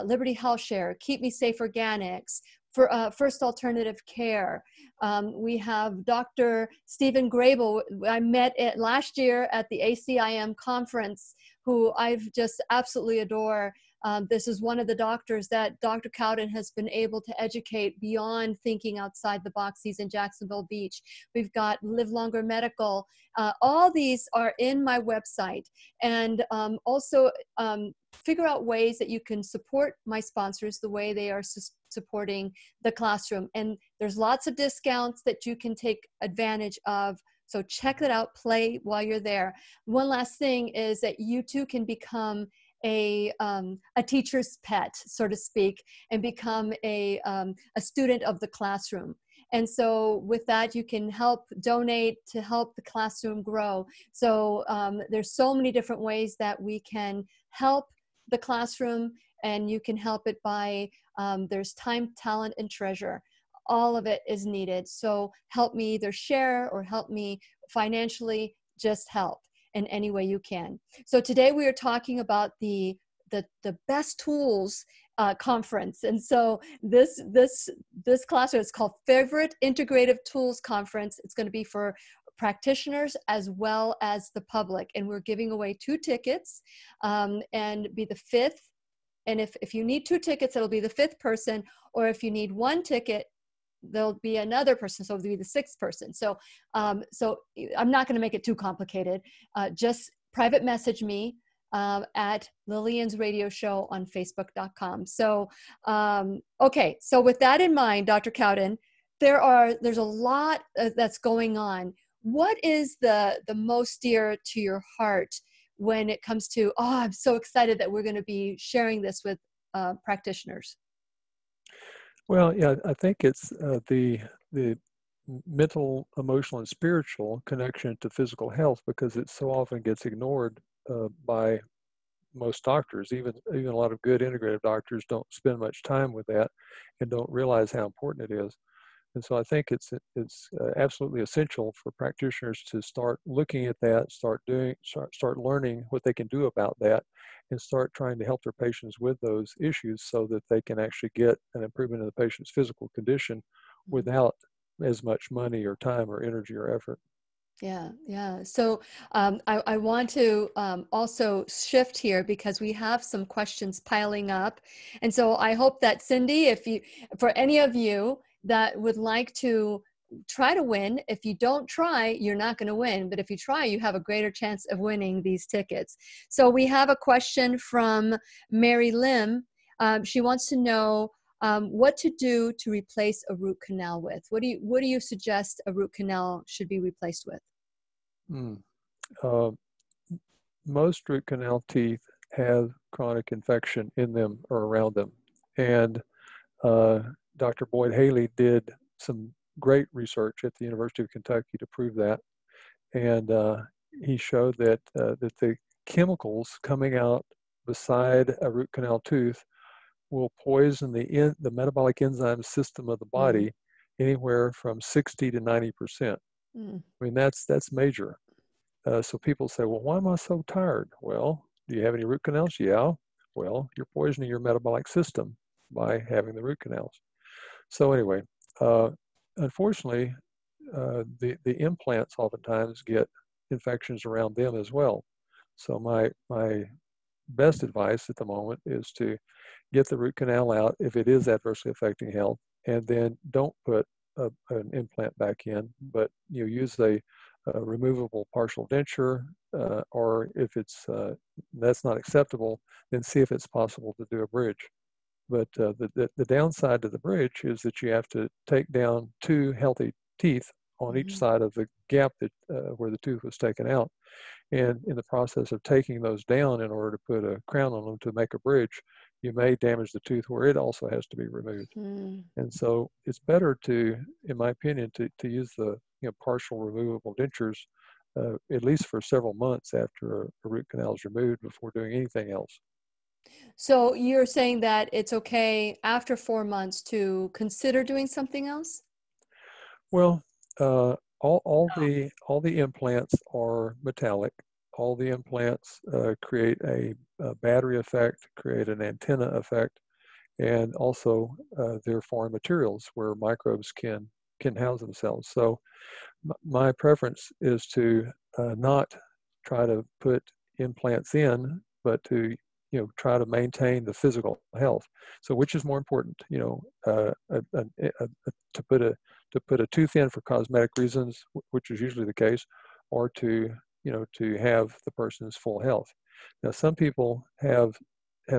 Liberty Health Share, Keep Me Safe Organics, for First Alternative Care. We have Dr. Stephen Grable. I met last year at the ACIM conference, who I've just absolutely adore. This is one of the doctors that Dr. Cowden has been able to educate beyond thinking outside the box. He's in Jacksonville Beach. We've got Live Longer Medical. All these are in my website. And also figure out ways that you can support my sponsors the way they are supporting the classroom. And there's lots of discounts that you can take advantage of. So check that out, play while you're there. One last thing is that you too can become a teacher's pet, so to speak, and become a student of the classroom. And so with that, you can help donate to help the classroom grow. So there's so many different ways that we can help the classroom, and you can help it by, there's time, talent, and treasure. All of it is needed. So help me either share or help me financially, just help in any way you can. So today we are talking about the best tools conference. And so this classroom is called Favorite Integrative Tools Conference. It's going to be for practitioners as well as the public. And we're giving away 2 tickets and be the 5th. And if you need 2 tickets, it'll be the 5th person, or if you need 1 ticket, there'll be another person, so it'll be the 6th person. So so I'm not going to make it too complicated. Just private message me at Lillian's radio show on Facebook.com. So okay, so with that in mind, Dr. Cowden, there's a lot that's going on. What is the most dear to your heart when it comes to, I'm so excited that we're going to be sharing this with practitioners? Well, yeah, I think it's the mental, emotional, and spiritual connection to physical health, because it so often gets ignored by most doctors. Even a lot of good integrative doctors don't spend much time with that and don't realize how important it is. And so I think it's absolutely essential for practitioners to start looking at that, start learning what they can do about that, and start trying to help their patients with those issues so that they can actually get an improvement in the patient's physical condition without as much money or time or energy or effort. Yeah, yeah. So I want to also shift here because we have some questions piling up. And so I hope that Cindy, for any of you that would like to try to win, if you don't try, you're not going to win. But if you try, you have a greater chance of winning these tickets. So we have a question from Mary Lim. She wants to know what to do to replace a root canal with. What do you suggest a root canal should be replaced with? Most root canal teeth have chronic infection in them or around them. And Dr. Boyd Haley did some great research at the University of Kentucky to prove that. And he showed that the chemicals coming out beside a root canal tooth will poison the metabolic enzyme system of the body anywhere from 60 to 90%. I mean, that's major. So people say, well, why am I so tired? Well, do you have any root canals? Yeah. Well, you're poisoning your metabolic system by having the root canals. So anyway, unfortunately, the implants oftentimes get infections around them as well. So my best advice at the moment is to get the root canal out if it is adversely affecting health, and then don't put an implant back in, but use a removable partial denture, or if that's not acceptable, then see if it's possible to do a bridge. But the downside to the bridge is that you have to take down 2 healthy teeth on each side of the gap that where the tooth was taken out. And in the process of taking those down in order to put a crown on them to make a bridge, you may damage the tooth where it also has to be removed. And so it's better to, in my opinion, to use the partial removable dentures at least for several months after a root canal is removed before doing anything else. So you're saying that it's okay after 4 months to consider doing something else? Well, all the implants are metallic. All the implants create a battery effect, create an antenna effect, and also they're foreign materials where microbes can house themselves. So my preference is to not try to put implants in, but to try to maintain the physical health. So which is more important, to put a tooth in for cosmetic reasons, which is usually the case, or to have the person's full health. Now, some people have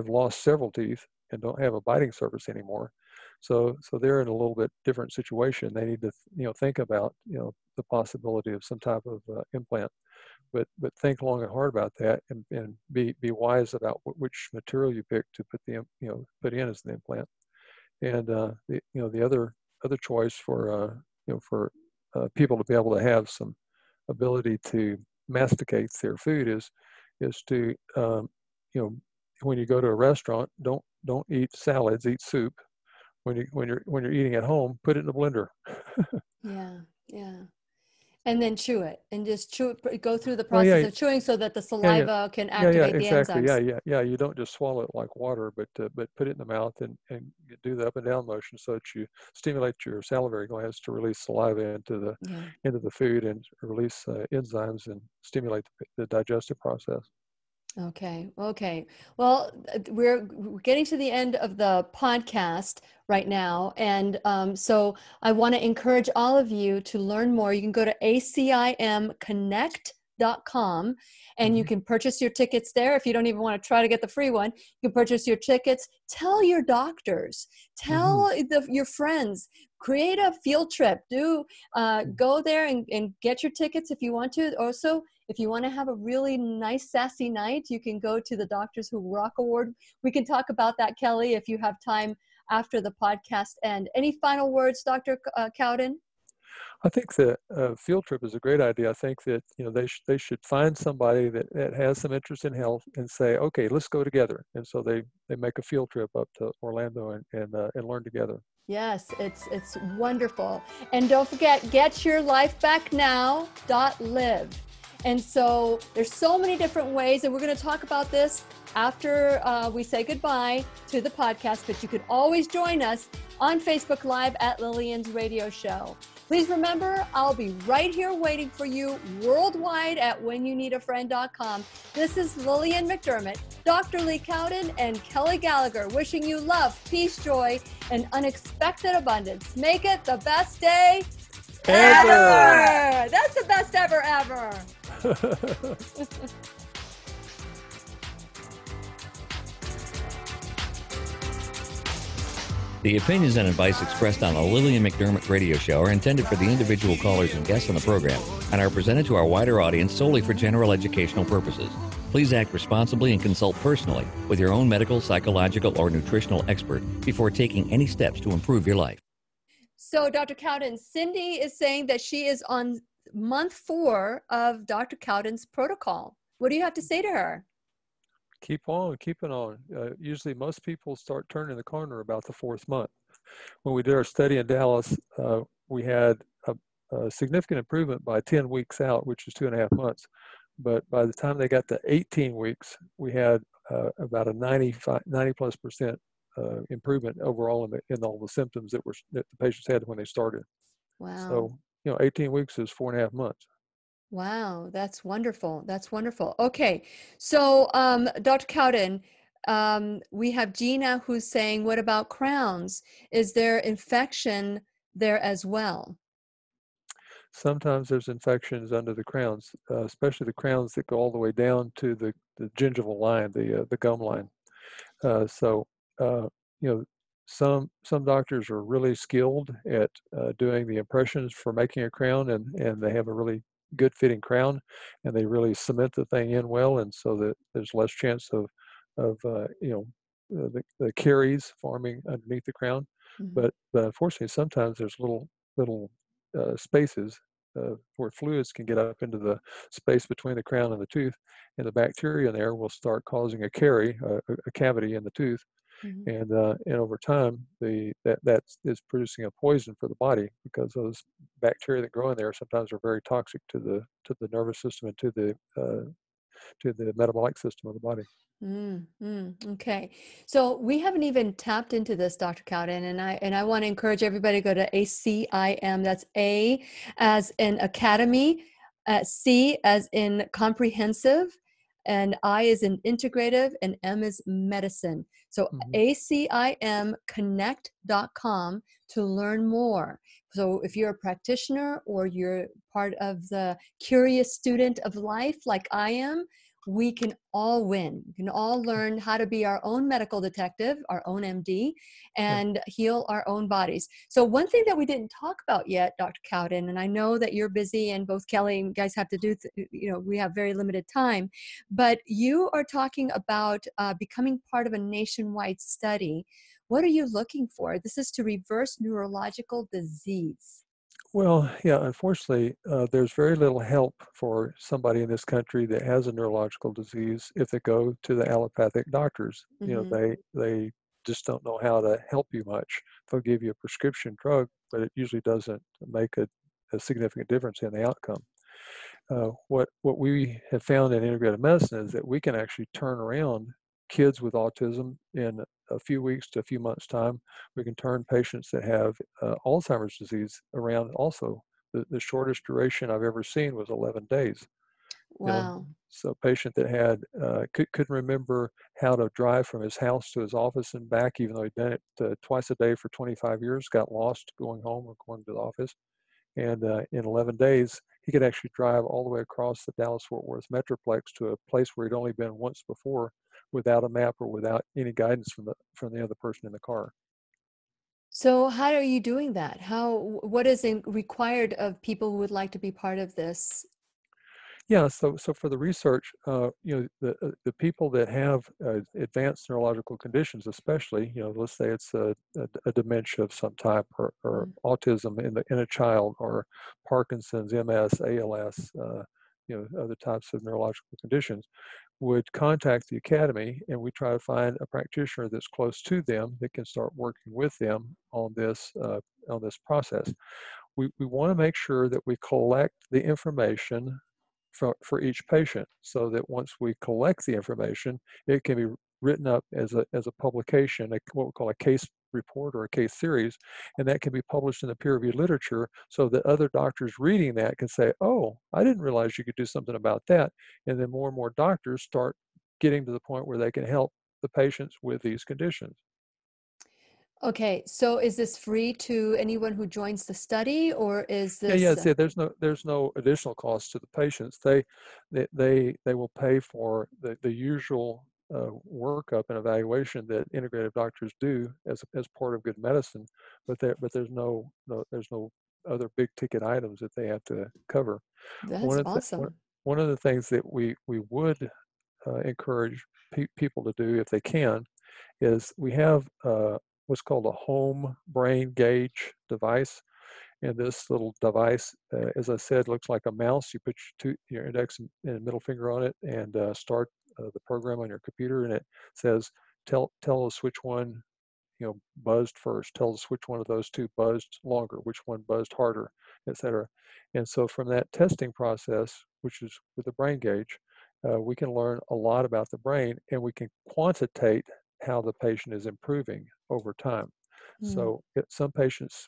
lost several teeth and don't have a biting surface anymore. So they're in a little bit different situation. They need to think about the possibility of some type of implant, but think long and hard about that, and be wise about which material you pick to put in as an implant. And the other choice for people to be able to have some ability to masticate their food is to when you go to a restaurant, don't eat salads, eat soup. When you're eating at home, put it in a blender. Yeah. And then chew it, and just go through the process of chewing so that the saliva can activate the exactly. enzymes. Yeah. You don't just swallow it like water, but put it in the mouth and do the up and down motion so that you stimulate your salivary glands to release saliva into the food and release enzymes and stimulate the digestive process. Okay. Well, we're getting to the end of the podcast right now. And so I want to encourage all of you to learn more. You can go to ACIM Connect PEMF.com, and you can purchase your tickets there. If you don't even want to try to get the free one, you can purchase your tickets. Tell your doctors, tell your friends, create a field trip. Go there and get your tickets if you want to. Also, if you want to have a really nice, sassy night, you can go to the Doctors Who Rock Award. We can talk about that, Kelly, if you have time after the podcast end. Any final words, Dr. Cowden? I think that field trip is a great idea. I think that they should find somebody that has some interest in health and say, okay, let's go together. And so they make a field trip up to Orlando and learn together. Yes, it's wonderful. And don't forget, getyourlifebacknow.live. And so there's so many different ways, and we're going to talk about this after we say goodbye to the podcast, but you can always join us on Facebook Live at Lillian's Radio Show. Please remember, I'll be right here waiting for you worldwide at whenyouneedafriend.com. This is Lillian McDermott, Dr. Lee Cowden, and Kelly Gallagher wishing you love, peace, joy, and unexpected abundance. Make it the best day ever! That's the best ever. The opinions and advice expressed on the Lillian McDermott radio show are intended for the individual callers and guests on the program and are presented to our wider audience solely for general educational purposes. Please act responsibly and consult personally with your own medical, psychological, or nutritional expert before taking any steps to improve your life. So, Dr. Cowden, Cindy is saying that she is on month 4 of Dr. Cowden's protocol. What do you have to say to her? Keep on, keeping on. Usually most people start turning the corner about the 4th month. When we did our study in Dallas, we had a significant improvement by 10 weeks out, which is 2.5 months. But by the time they got to 18 weeks, we had about a 90+% improvement overall in all the symptoms that the patients had when they started. Wow. So, 18 weeks is 4.5 months. Wow, that's wonderful. That's wonderful. Okay, so Dr. Cowden, we have Gina who's saying, what about crowns? Is there infection there as well? Sometimes there's infections under the crowns, especially the crowns that go all the way down to the gingival line, the gum line. Some doctors are really skilled at doing the impressions for making a crown, and they have a really good fitting crown, and they really cement the thing in well, and so that there's less chance of the caries forming underneath the crown. But unfortunately, sometimes there's little spaces where fluids can get up into the space between the crown and the tooth, and the bacteria in there will start causing a carie, a cavity in the tooth. And over time, that is producing a poison for the body, because those bacteria that grow in there sometimes are very toxic to the nervous system and to the metabolic system of the body. Okay, so we haven't even tapped into this, Dr. Cowden, and I want to encourage everybody to go to ACIM. That's A as in Academy, C as in comprehensive, and I is in integrative, and M is medicine. So ACIM Connect.com to learn more. So if you're a practitioner or you're part of the curious student of life like I am, we can all win. We can all learn how to be our own medical detective, our own MD, and heal our own bodies. So one thing that we didn't talk about yet, Dr. Cowden, and I know that you're busy and both Kelly and you guys have to do, we have very limited time, but you are talking about becoming part of a nationwide study. What are you looking for? This is to reverse neurological disease. Well, yeah, unfortunately, there's very little help for somebody in this country that has a neurological disease if they go to the allopathic doctors. They just don't know how to help you much. They'll give you a prescription drug, but it usually doesn't make a significant difference in the outcome. What we have found in integrative medicine is that we can actually turn around kids with autism in a few weeks to a few months' time. We can turn patients that have Alzheimer's disease around also. The shortest duration I've ever seen was 11 days. Wow. So a patient that had couldn't remember how to drive from his house to his office and back, even though he'd done it twice a day for 25 years, got lost going home or going to the office. And in 11 days, he could actually drive all the way across the Dallas-Fort Worth Metroplex to a place where he'd only been once before, without a map or without any guidance from the other person in the car. So how are you doing that? What is required of people who would like to be part of this? Yeah, so for the research, the people that have advanced neurological conditions, especially, let's say it's a dementia of some type, or autism in a child, or Parkinson's, MS, ALS, other types of neurological conditions, would contact the academy, and we try to find a practitioner that's close to them that can start working with them on this process. We want to make sure that we collect the information for each patient, so that once we collect the information, it can be written up as a publication, what we call a case report or a case series, and that can be published in the peer-reviewed literature, so that other doctors reading that can say, oh, I didn't realize you could do something about that. And then more and more doctors start getting to the point where they can help the patients with these conditions. Okay, so is this free to anyone who joins the study, or is Yeah. this? There's no additional cost to the patients. They will pay for the usual workup and evaluation that integrative doctors do as part of good medicine, but there's no other big ticket items that they have to cover. That's awesome. One of the things that we would encourage people to do, if they can, is we have what's called a home brain gauge device. And this little device, as I said, looks like a mouse. You put your index and middle finger on it, and start the program on your computer, and it says, tell us which one buzzed first. Tell us which one of those two buzzed longer, which one buzzed harder, etc. And so from that testing process, which is with the brain gauge, we can learn a lot about the brain, and we can quantitate how the patient is improving over time. So some patients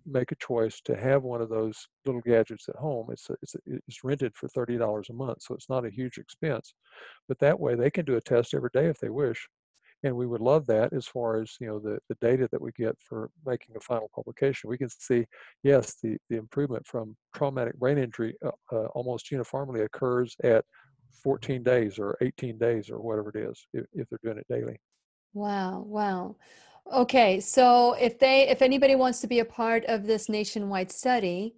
make a choice to have one of those little gadgets at home. It's rented for $30 a month, so it's not a huge expense. But that way they can do a test every day if they wish. And we would love that, as far as the data that we get for making a final publication. We can see, yes, the improvement from traumatic brain injury almost uniformly occurs at 14 days or 18 days or whatever it is, if they're doing it daily. Wow. Okay, so if anybody wants to be a part of this nationwide study,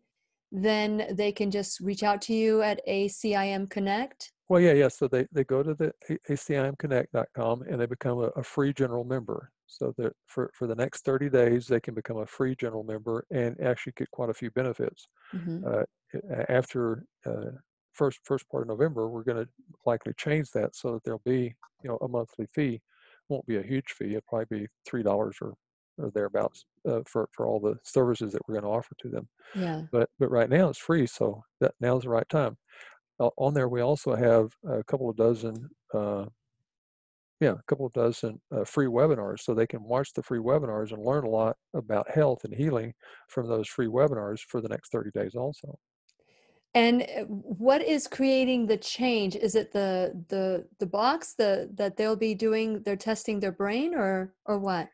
then they can just reach out to you at ACIM Connect. Well, yeah. So they go to the acimconnect.com, and they become a free general member. So that for the next 30 days, they can become a free general member and actually get quite a few benefits. After first part of November, we're going to likely change that so that there'll be a monthly fee. Won't be a huge fee. It'll probably be $3 or thereabouts for all the services that we're going to offer to them. Yeah. But right now it's free, so now's the right time. On there, we also have a couple of dozen free webinars, so they can watch the free webinars and learn a lot about health and healing from those free webinars for the next 30 days also. And what is creating the change? Is it the box that they'll be doing? They're testing their brain, or what?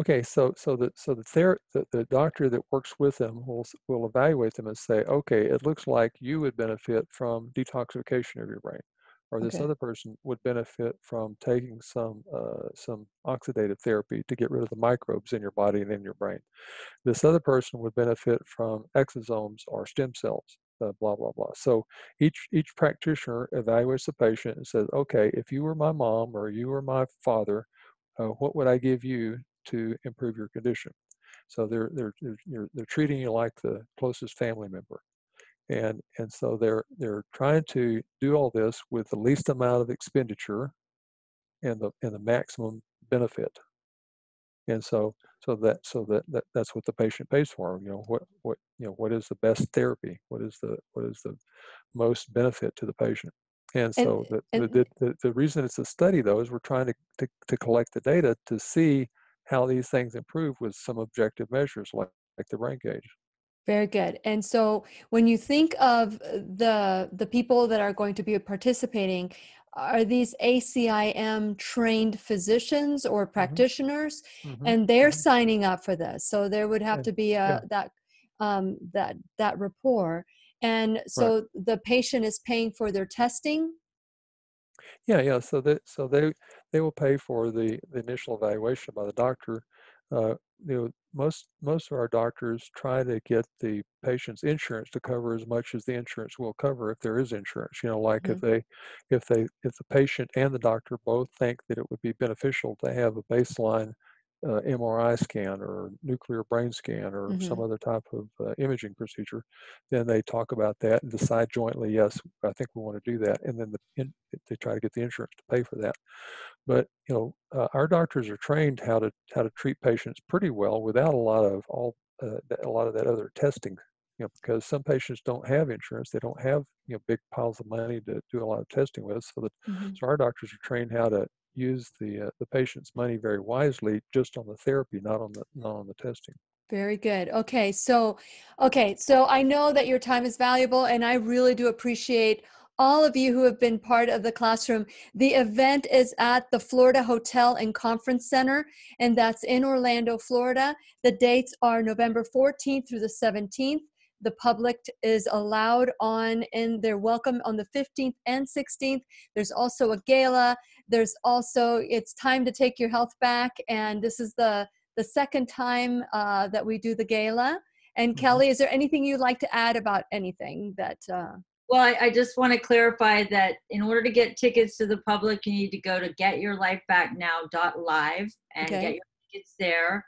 Okay, so the doctor that works with them will evaluate them and say, okay, it looks like you would benefit from detoxification of your brain, or this other person would benefit from taking some oxidative therapy to get rid of the microbes in your body and in your brain. This other person would benefit from exozomes or stem cells. Blah blah blah. So each practitioner evaluates the patient and says, okay, if you were my mom or you were my father, what would I give you to improve your condition? So they're treating you like the closest family member, and so they're trying to do all this with the least amount of expenditure and the maximum benefit. And that's what the patient pays for. What is the best therapy? What is the most benefit to the patient? And so the reason it's a study, though, is we're trying to collect the data to see how these things improve with some objective measures like the brain gauge. Very good. And so when you think of the people that are going to be participating, are these ACIM trained physicians or practitioners? And they're signing up for this. So there would have to be that that rapport. And so the patient is paying for their testing. Yeah. So they will pay for the initial evaluation by the doctor. Most of our doctors try to get the patient's insurance to cover as much as the insurance will cover if there is insurance. Like if the patient and the doctor both think that it would be beneficial to have a baseline MRI scan or nuclear brain scan or some other type of imaging procedure, then they talk about that and decide jointly, yes, I think we want to do that, and then they try to get the insurance to pay for that. But our doctors are trained how to treat patients pretty well without a lot of that other testing. Because some patients don't have insurance, they don't have big piles of money to do a lot of testing with. So our doctors are trained how to use the patient's money very wisely, just on the therapy, not on the testing. Very good. Okay, so I know that your time is valuable, and I really do appreciate all of you who have been part of the classroom. The event is at the Florida Hotel and Conference Center, and that's in Orlando, Florida. The dates are November 14th through the 17th. The public is allowed on, and they're welcome on the 15th and 16th. There's also a gala. There's also, it's time to take your health back, and this is the second time that we do the gala. And Kelly, is there anything you'd like to add about anything that? Well, I just want to clarify that in order to get tickets to the public, you need to go to getyourlifebacknow.live and get your tickets there.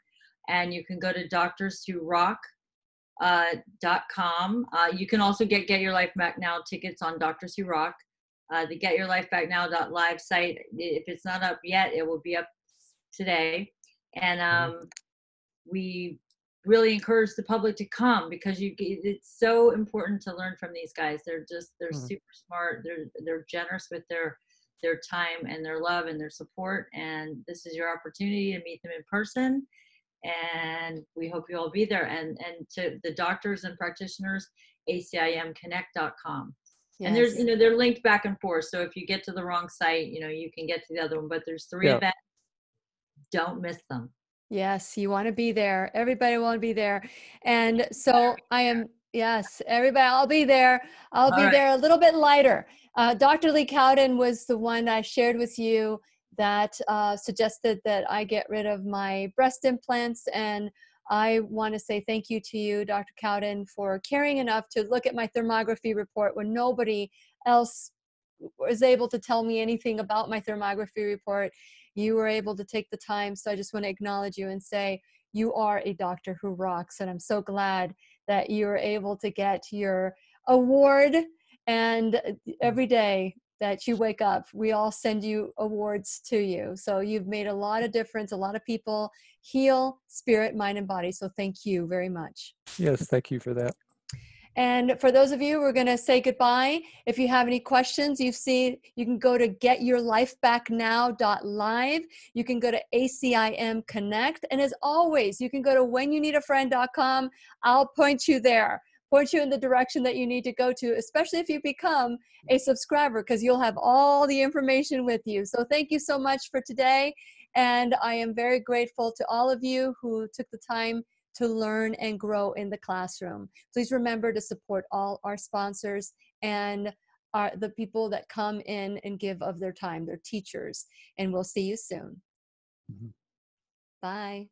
And you can go to doctorswhorock.com. You can also get Your Life Back Now tickets on Doctors Who Rock. The getyourlifebacknow.live site, if it's not up yet, it will be up today. And we really encourage the public to come, because it's so important to learn from these guys. They're super smart. They're generous with their time and their love and their support. And this is your opportunity to meet them in person. And we hope you all be there. And to the doctors and practitioners, ACIMConnect.com. Yes. And there's, they're linked back and forth. So if you get to the wrong site, you can get to the other one. But there's 3 events. Don't miss them. Yes, you want to be there. Everybody want to be there. And so everybody, I'll be there. I'll be there a little bit lighter. Dr. Lee Cowden was the one I shared with you that suggested that I get rid of my breast implants. And I want to say thank you to you, Dr. Cowden, for caring enough to look at my thermography report when nobody else was able to tell me anything about my thermography report. You were able to take the time. So I just want to acknowledge you and say, you are a doctor who rocks. And I'm so glad that you're able to get your award. And every day that you wake up, we all send you awards to you. So you've made a lot of difference. A lot of people heal spirit, mind, and body. So thank you very much. Yes, thank you for that. And for those of you, we're going to say goodbye. If you have any questions, you can go to getyourlifebacknow.live. You can go to ACIM Connect. And as always, you can go to whenyouneedafriend.com. I'll point you there, point you in the direction that you need to go to, especially if you become a subscriber, because you'll have all the information with you. So thank you so much for today. And I am very grateful to all of you who took the time to learn and grow in the classroom. Please remember to support all our sponsors and the people that come in and give of their time, their teachers. And we'll see you soon. Bye.